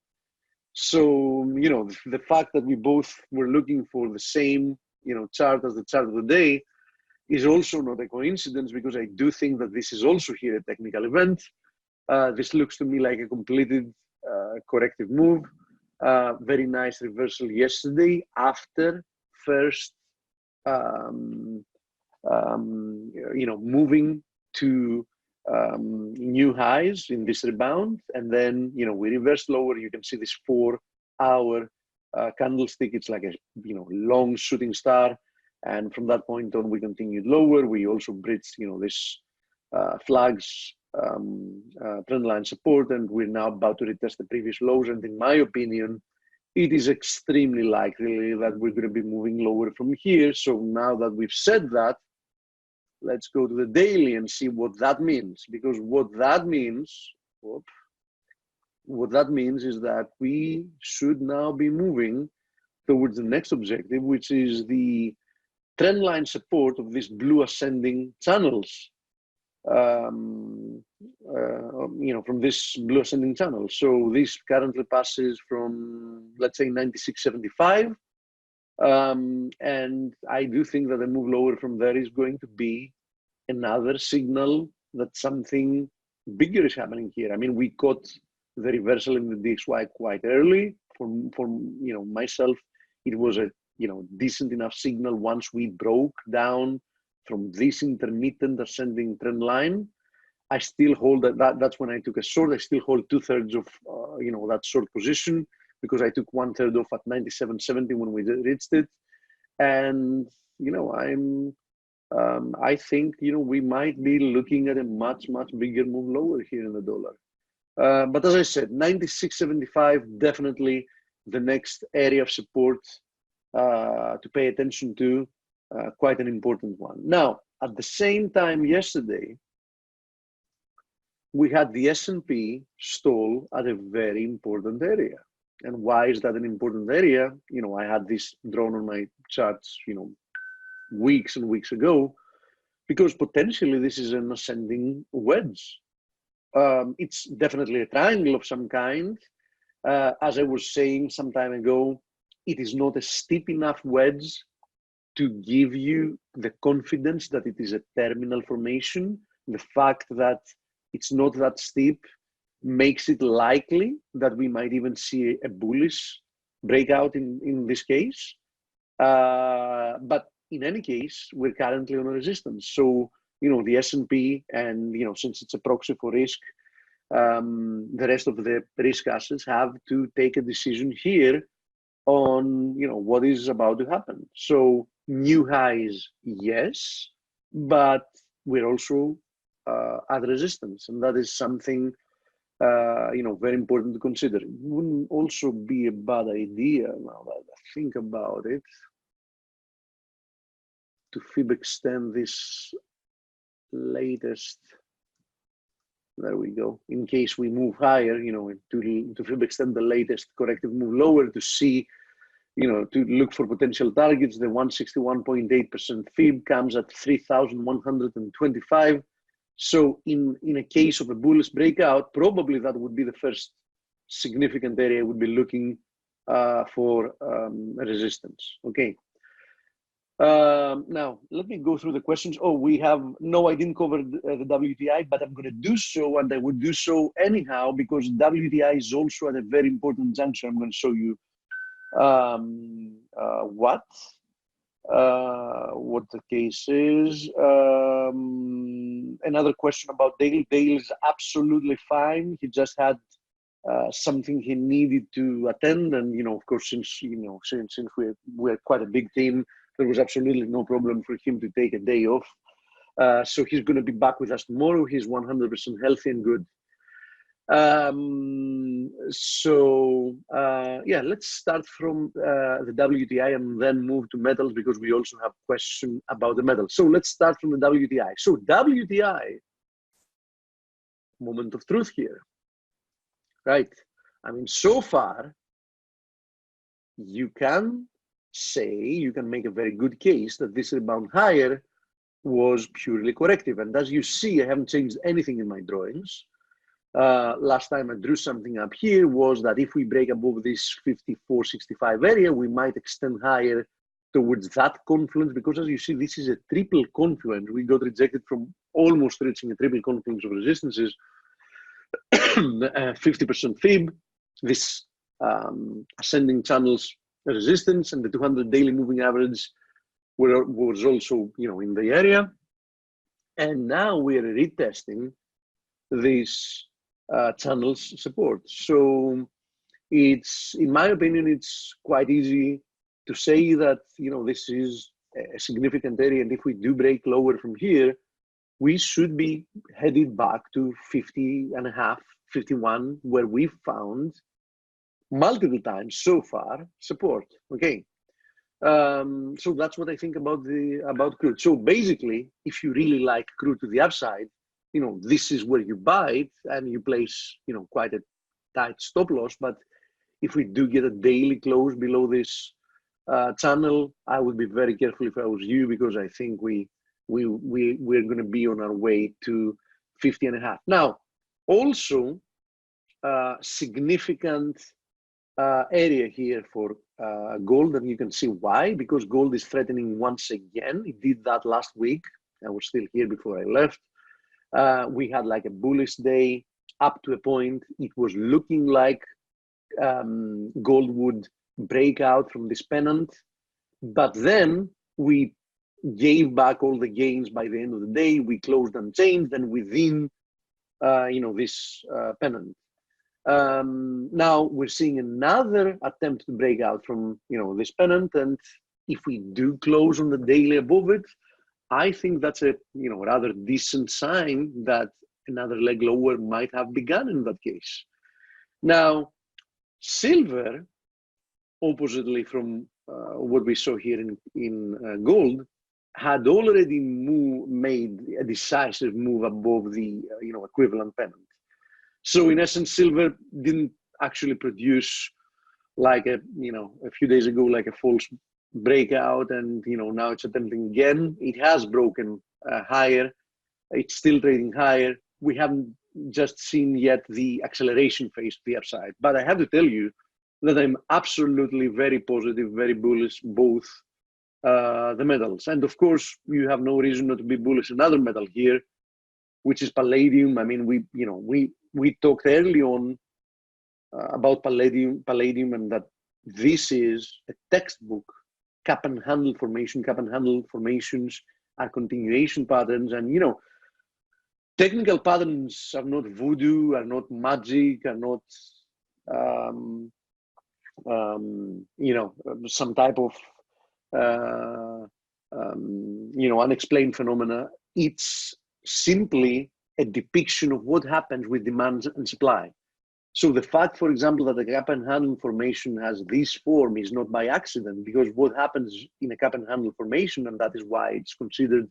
So, the fact that we both were looking for the same, chart as the chart of the day is also not a coincidence, because I do think that this is also here a technical event. This looks to me like a completed corrective move. Very nice reversal yesterday after first, moving to new highs in this rebound, and then we reversed lower. You can see this 4-hour candlestick. It's like a long shooting star, and from that point on we continued lower. We also bridged this flags trend line support, and we're now about to retest the previous lows. And in my opinion, it is extremely likely that we're going to be moving lower from here. So now that we've said that, let's go to the daily and see what that means. Because what that means is that we should now be moving towards the next objective, which is the trend line support of these blue ascending channels. From this blue ascending channel. So this currently passes from, let's say, 96.75. And I do think that the move lower from there is going to be another signal that something bigger is happening here. I mean, we caught the reversal in the DXY quite early. For myself, it was a decent enough signal once we broke down from this intermittent ascending trend line. I still hold that's when I took a short. I still hold 2/3 of that short position, because I took 1/3 off at 97.70 when we reached it. And I think we might be looking at a much bigger move lower here in the dollar. But as I said, 96.75 definitely the next area of support to pay attention to. Quite an important one. Now, at the same time yesterday, we had the S&P stall at a very important area. And why is that an important area? I had this drawn on my charts, weeks and weeks ago, because potentially this is an ascending wedge. It's definitely a triangle of some kind. as I was saying some time ago, it is not a steep enough wedge to give you the confidence that it is a terminal formation. The fact that it's not that steep makes it likely that we might even see a bullish breakout in this case. But in any case, we're currently on a resistance. So, the S&P and, since it's a proxy for risk, the rest of the risk assets have to take a decision here on, what is about to happen. So new highs, yes, but we're also at resistance. And that is something, very important to consider. It wouldn't also be a bad idea, now that I think about it, to fib extend this latest, there we go, in case we move higher, to fib extend the latest corrective move lower to see, to look for potential targets. The 161.8% fib comes at 3,125. So in a case of a bullish breakout, probably that would be the first significant area would be looking for resistance. Okay. Now, let me go through the questions. Oh, I didn't cover the WTI, but I'm going to do so, and I would do so anyhow, because WTI is also at a very important juncture. I'm going to show you what the case is. Another question about Dale. Dale is absolutely fine. He just had something he needed to attend, and of course, since we're quite a big team, there was absolutely no problem for him to take a day off. So he's going to be back with us tomorrow. He's 100% healthy and good. Let's start from the WTI and then move to metals, because we also have question about the metals. So let's start from the WTI. So WTI, moment of truth here, right? I mean, so far, you can make a very good case that this rebound higher was purely corrective. And as you see, I haven't changed anything in my drawings. Last time I drew something up here was that if we break above this 54.65 area, we might extend higher towards that confluence, because as you see, this is a triple confluence. We got rejected from almost reaching a triple confluence of resistances, 50% fib, this ascending channels resistance, and the 200 daily moving average was also in the area. And now we are retesting these channels support. So it's, in my opinion, it's quite easy to say that this is a significant area, and if we do break lower from here, we should be headed back to 50.5, 51, where we found multiple times so far support. Okay. So that's what I think about crude. So basically, if you really like crude to the upside, this is where you buy it, and you place quite a tight stop loss. But if we do get a daily close below this channel, I would be very careful if I was you, because I think we're going to be on our way to 50.5. Now, also significant area here for gold, and you can see why, because gold is threatening once again. It did that last week. I was still here before I left. We had like a bullish day up to a point. It was looking like gold would break out from this pennant, but then we gave back all the gains by the end of the day. We closed unchanged and within this pennant. Now we're seeing another attempt to break out from this pennant, and if we do close on the daily above it, I think that's a rather decent sign that another leg lower might have begun in that case. Now, silver, oppositely from what we saw here in gold, had already made a decisive move above the equivalent pennant. So in essence, silver didn't actually produce like a few days ago like a false breakout, and now it's attempting again. It has broken higher. It's still trading higher. We haven't just seen yet the acceleration phase to the upside. But I have to tell you that I'm absolutely very positive, very bullish, both the metals. And of course, you have no reason not to be bullish another metal here, which is palladium. I mean, we talked early on about palladium, and that this is a textbook cup and handle formation. Cup and handle formations are continuation patterns, and technical patterns are not voodoo, are not magic, are not some type of unexplained phenomena. It's simply a depiction of what happens with demand and supply. So the fact, for example, that the cup and handle formation has this form is not by accident, because what happens in a cup and handle formation, and that is why it's considered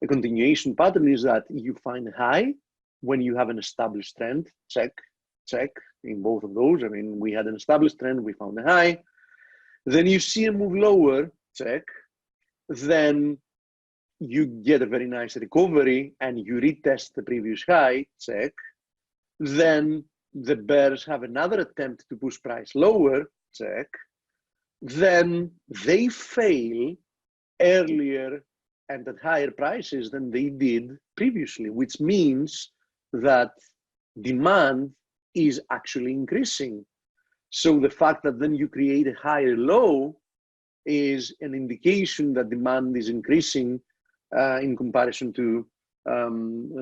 a continuation pattern, is that you find a high when you have an established trend, check, in both of those. I mean, we had an established trend, we found a high. Then you see a move lower, check. Then you get a very nice recovery and you retest the previous high, check. Then the bears have another attempt to push price lower, check. Then they fail earlier and at higher prices than they did previously, which means that demand is actually increasing. So the fact that then you create a higher low is an indication that demand is increasing in comparison to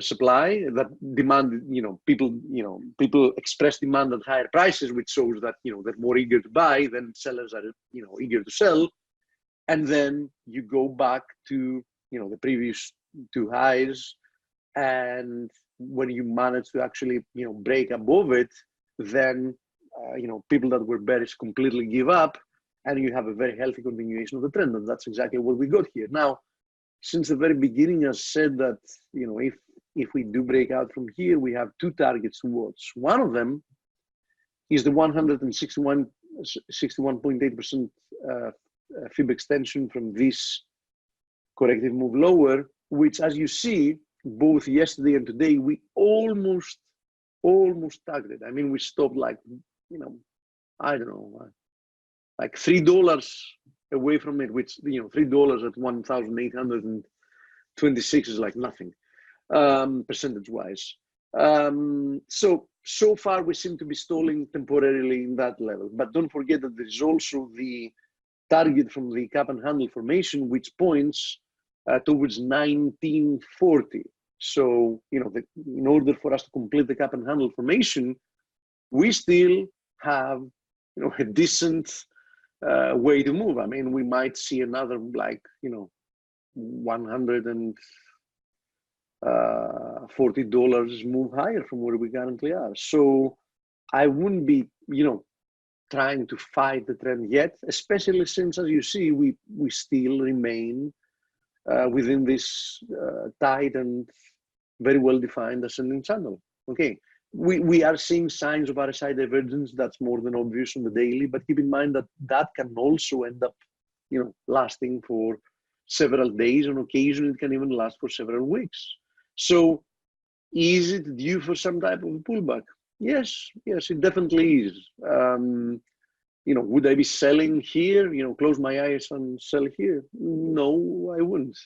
supply. That demand, people express demand at higher prices, which shows that they're more eager to buy than sellers are eager to sell. And then you go back to the previous two highs, and when you manage to actually break above it, then people that were bearish completely give up, and you have a very healthy continuation of the trend. And that's exactly what we got here. Now, since the very beginning, I said that if we do break out from here, we have two targets to watch. One of them is the 161.8% fib extension from this corrective move lower, which, as you see, both yesterday and today, we almost targeted. I mean, we stopped like, I don't know, like $3 away from it, which, $3 at 1,826 is like nothing, percentage-wise. So far, we seem to be stalling temporarily in that level. But don't forget that there is also the target from the cup and handle formation, which points towards 1940. So, in order for us to complete the cup and handle formation, we still have, a decent way to move. I mean, we might see another $140 move higher from where we currently are. So I wouldn't be, trying to fight the trend yet, especially since, as you see, we still remain within this tight and very well-defined ascending channel. Okay, we are seeing signs of RSI divergence. That's more than obvious on the daily, but keep in mind that that can also end up, lasting for several days. On occasion, it can even last for several weeks. So is it due for some type of a pullback? Yes, it definitely is. Would I be selling here? Close my eyes and sell here? No, I wouldn't.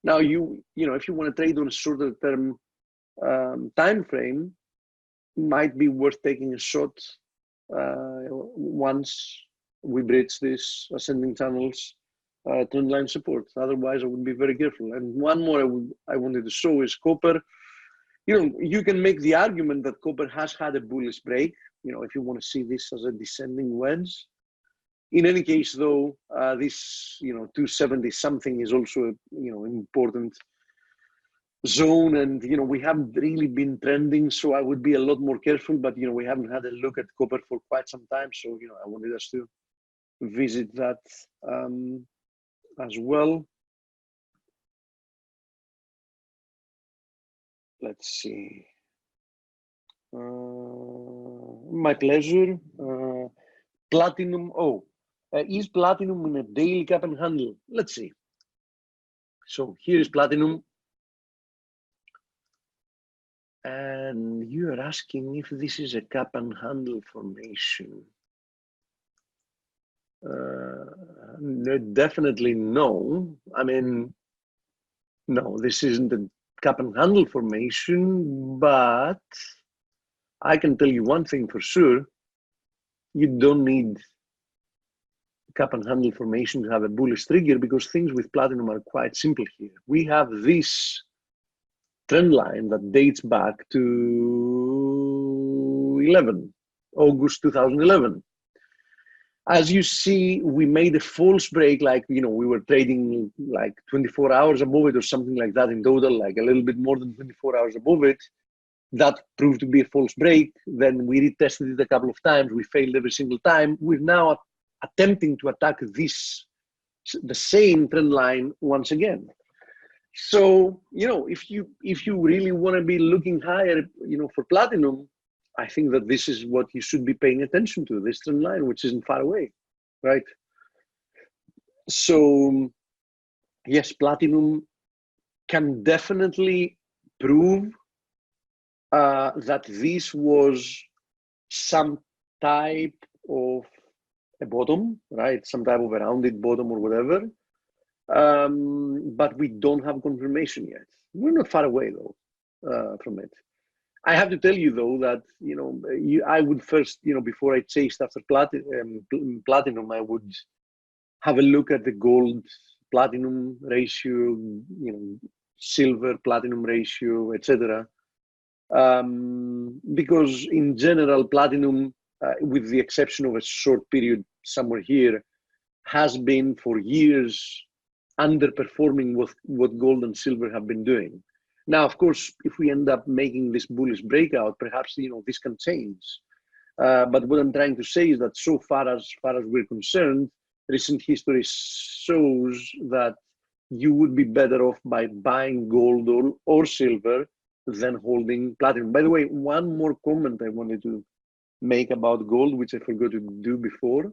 Now, if you want to trade on a shorter term time frame, might be worth taking a shot once we breach this ascending channels trend line support. Otherwise, I would be very careful. And one more I wanted to show is copper. You can make the argument that copper has had a bullish break, if you want to see this as a descending wedge. In any case, though, this, 270 something is also, an important zone. And, we haven't really been trending, so I would be a lot more careful. But, we haven't had a look at copper for quite some time. So, I wanted us to visit that as well. Let's see. My pleasure. Platinum. Is platinum in a daily cup and handle? Let's see. So here is platinum. And you are asking if this is a cup and handle formation. No, definitely no. I mean, no, this isn't a cup and handle formation, but I can tell you one thing for sure. You don't need cup and handle formation to have a bullish trigger, because things with platinum are quite simple here. We have this trend line that dates back to August 2011. As you see, we made a false break, like, you know, we were trading like 24 hours above it or something like that in total, like a little bit more than 24 hours above it. That proved to be a false break. Then we retested it a couple of times. We failed every single time. We're now attempting to attack the same trend line once again. So, you know, if you really want to be looking higher, you know, for platinum, I think that this is what you should be paying attention to, this trend line, which isn't far away, right? So, yes, platinum can definitely prove that this was some type of a bottom, right? Some type of a rounded bottom or whatever. But we don't have confirmation yet. We're not far away, though, from it. I have to tell you, though, that, you know, I would first, you know, before I chased after platinum, I would have a look at the gold platinum ratio, you know, silver platinum ratio, etc. Because in general, platinum, with the exception of a short period somewhere here, has been for years underperforming what gold and silver have been doing. Now, of course, if we end up making this bullish breakout, perhaps, you know, this can change. But what I'm trying to say is that so far as we're concerned, recent history shows that you would be better off by buying gold or silver than holding platinum. By the way, one more comment I wanted to make about gold, which I forgot to do before,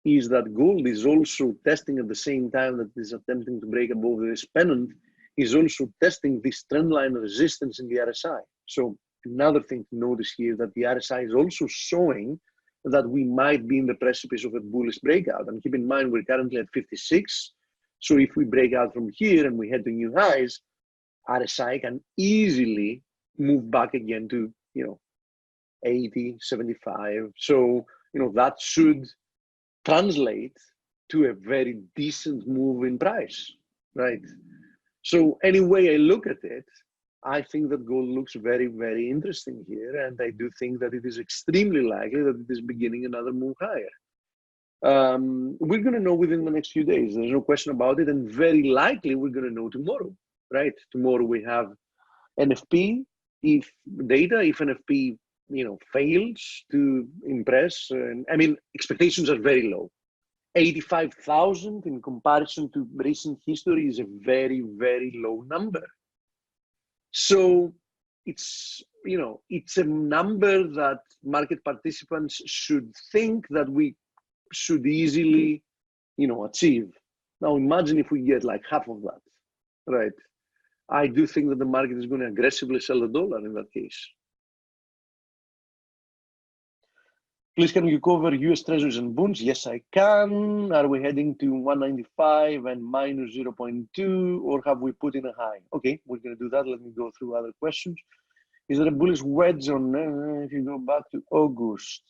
is that gold is also testing at the same time that it is attempting to break above this pennant, is also testing this trend line resistance in the RSI. So another thing to notice here, that the RSI is also showing that we might be in the precipice of a bullish breakout. And keep in mind, we're currently at 56. So if we break out from here and we head to new highs, RSI can easily move back again to, you know, 80, 75. So, you know, that should translate to a very decent move in price, right? So any way I look at it, I think that gold looks very, very interesting here. And I do think that it is extremely likely that it is beginning another move higher. We're going to know within the next few days. There's no question about it. And very likely we're going to know tomorrow, right? Tomorrow we have NFP data. If NFP, you know, fails to impress, I mean, expectations are very low. 85,000 in comparison to recent history is a very, very low number. So it's, you know, it's a number that market participants should think that we should easily, you know, achieve. Now imagine if we get like half of that, right? I do think that the market is going to aggressively sell the dollar in that case. Please, can you cover US Treasuries and bonds? Yes, I can. Are we heading to 195 and minus 0.2, or have we put in a high? Okay, we're going to do that. Let me go through other questions. Is there a bullish wedge on, if you go back to August?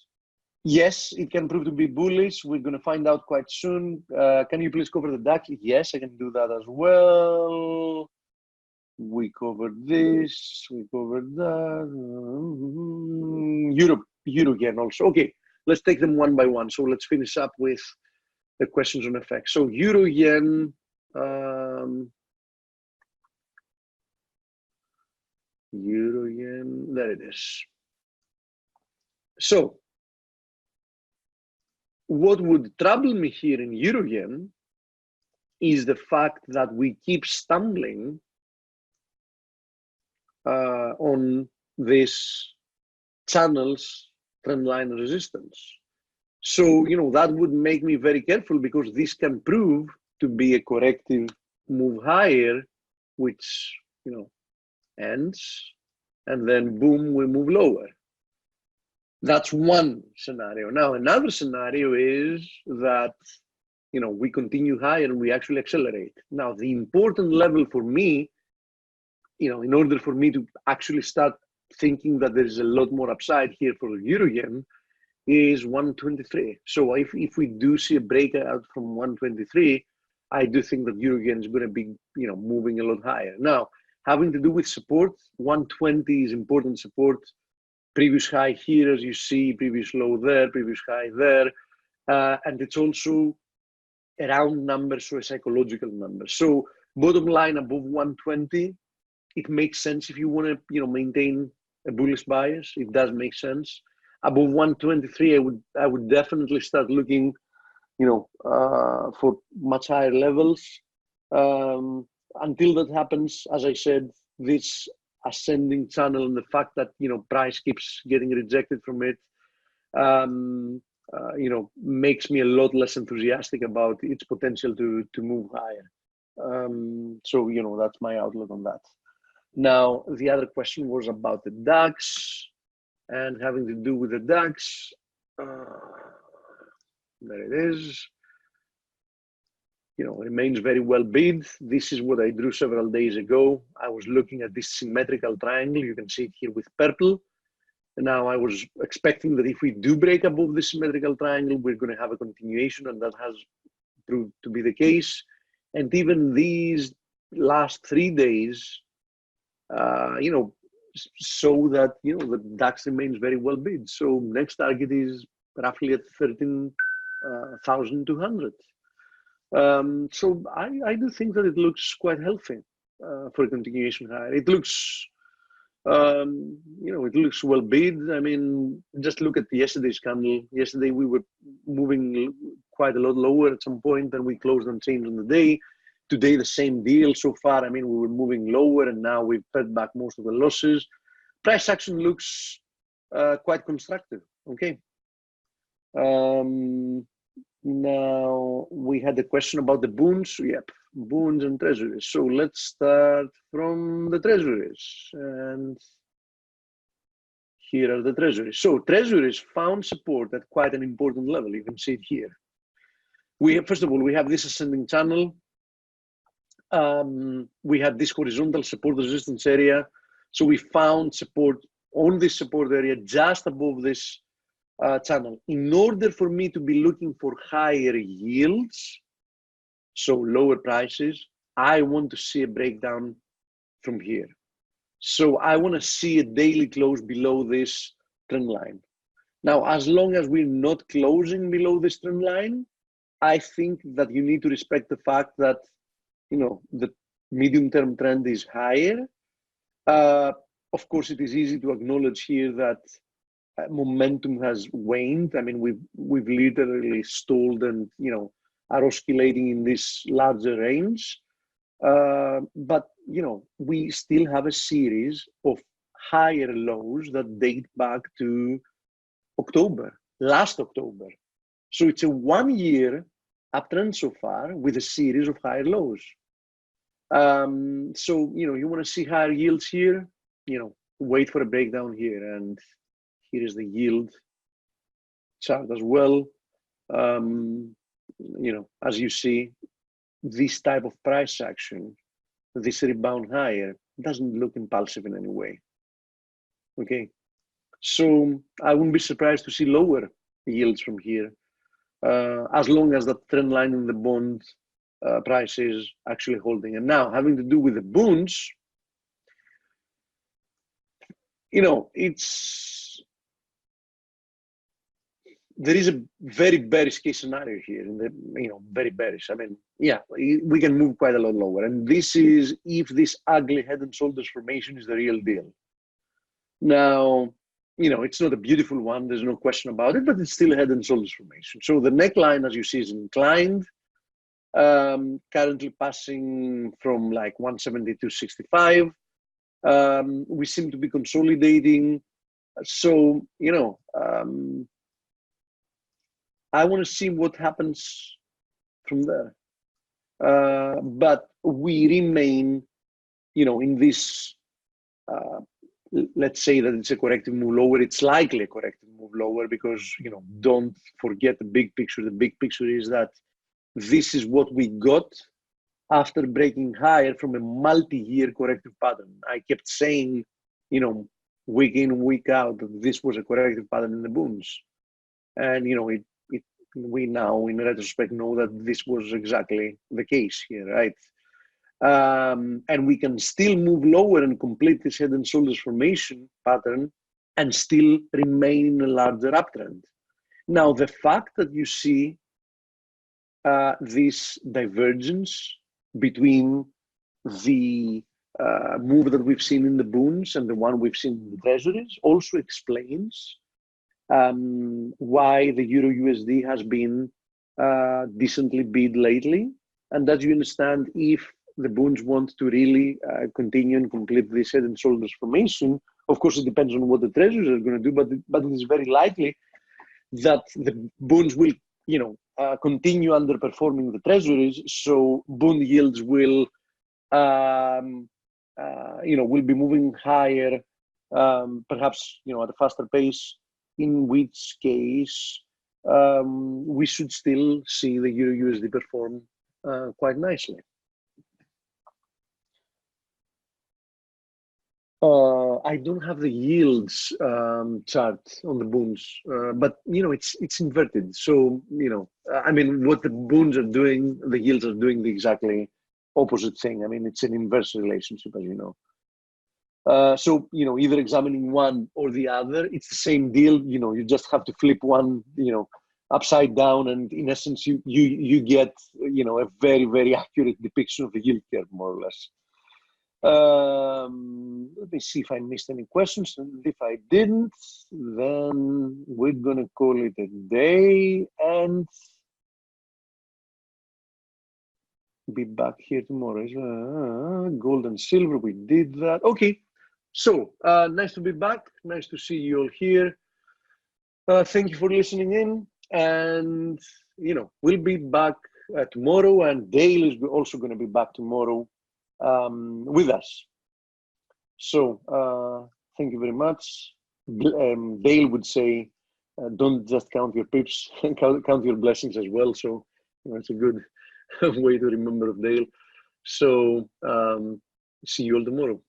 Yes, it can prove to be bullish. We're going to find out quite soon. Can you please cover the DAX? Yes, I can do that as well. We covered this, we covered that. Euro yen also. Okay, let's take them one by one. So let's finish up with the questions on FX. So Euro yen, there it is. So what would trouble me here in Euro yen is the fact that we keep stumbling on this channel's trend line resistance. So, you know, that would make me very careful, because this can prove to be a corrective move higher, which, you know, ends and then boom, we move lower. That's one scenario. Now, another scenario is that, you know, we continue higher and we actually accelerate. Now, the important level for me, you know, in order for me to actually start thinking that there is a lot more upside here for the euro yen, is 123. So if we do see a breakout from 123, I do think that euro yen is going to be, you know, moving a lot higher. Now, having to do with support, 120 is important support. Previous high here, as you see, previous low there, previous high there, and it's also a round number, so a psychological number. So bottom line above 120, it makes sense if you want to, you know, maintain a bullish bias. It does make sense. Above 123, I would definitely start looking, you know, for much higher levels. Until that happens, as I said, this ascending channel and the fact that, you know, price keeps getting rejected from it, you know, makes me a lot less enthusiastic about its potential to move higher. So, you know, that's my outlook on that. Now, the other question was about the DAX and having to do with the DAX. There it is. You know, remains very well bid. This is what I drew several days ago. I was looking at this symmetrical triangle. You can see it here with purple. And now I was expecting that if we do break above this symmetrical triangle, we're going to have a continuation, and that has proved to be the case. And even these last 3 days, you know, so that, you know, the DAX remains very well bid. So next target is roughly at 13,200. So I do think that it looks quite healthy for a continuation higher. It looks, you know, it looks well bid. I mean, just look at yesterday's candle. Yesterday we were moving quite a lot lower at some point, and we closed unchanged on the day. Today, the same deal so far. I mean, we were moving lower, and now we've paid back most of the losses. Price action looks quite constructive. Okay. Now, we had a question about the bonds. Yep, bonds and treasuries. So let's start from the treasuries. And here are the treasuries. So treasuries found support at quite an important level. You can see it here. We have, first of all, we have this ascending channel. We had this horizontal support resistance area. So we found support on this support area just above this channel. In order for me to be looking for higher yields, so lower prices, I want to see a breakdown from here. So I want to see a daily close below this trend line. Now, as long as we're not closing below this trend line, I think that you need to respect the fact that, you know, the medium-term trend is higher. Of course, it is easy to acknowledge here that momentum has waned. I mean, we've literally stalled and, you know, are oscillating in this larger range. But, you know, we still have a series of higher lows that date back to October, last October. So it's a 1 year uptrend so far with a series of higher lows. So, you know, you want to see higher yields here, you know, wait for a breakdown here. And here is the yield chart as well. You know, as you see, this type of price action, this rebound higher, doesn't look impulsive in any way. Okay, so I wouldn't be surprised to see lower yields from here, as long as the trend line in the bond price is actually holding. And now, having to do with the bonds, you know, there is a very bearish case scenario here, in the, you know, very bearish. I mean, yeah, we can move quite a lot lower. And this is if this ugly head and shoulders formation is the real deal. Now, you know, it's not a beautiful one, there's no question about it, but it's still a head and shoulders formation. So the neckline, as you see, is inclined, currently passing from like 170 to 65. We seem to be consolidating. So, you know, I want to see what happens from there. But we remain, you know, in this let's say that it's a corrective move lower. It's likely a corrective move lower because, you know, don't forget the big picture. The big picture is that this is what we got after breaking higher from a multi-year corrective pattern. I kept saying, you know, week in, week out, that this was a corrective pattern in the bunds. And, you know, we now, in retrospect, know that this was exactly the case here, right? And we can still move lower and complete this head and shoulders formation pattern and still remain in a larger uptrend. Now, the fact that you see this divergence between the move that we've seen in the bunds and the one we've seen in the treasuries also explains why the Euro USD has been decently bid lately. And as you understand, if the bunds want to really continue and complete this head and shoulders formation, of course, it depends on what the treasuries are going to do, but it is very likely that the bunds will, you know, continue underperforming the treasuries. So bund yields will, you know, will be moving higher, perhaps, you know, at a faster pace, in which case we should still see the Euro USD perform quite nicely. I don't have the yields chart on the bunds, but you know, it's inverted. So, you know, I mean, what the bunds are doing, the yields are doing the exactly opposite thing. I mean, it's an inverse relationship, as you know. So, you know, either examining one or the other, it's the same deal. You know, you just have to flip one, you know, upside down, and in essence, you get, you know, a very, very accurate depiction of the yield curve, more or less. Let me see if I missed any questions, and if I didn't, then we're gonna call it a day and be back here tomorrow. Gold and silver, we did that. Okay, so nice to be back. Nice to see you all here. Thank you for listening in, and you know, we'll be back tomorrow, and Dale is also going to be back tomorrow with us. So thank you very much. Dale would say, don't just count your pips, count your blessings as well. So you know, it's a good way to remember of Dale. So see you all tomorrow.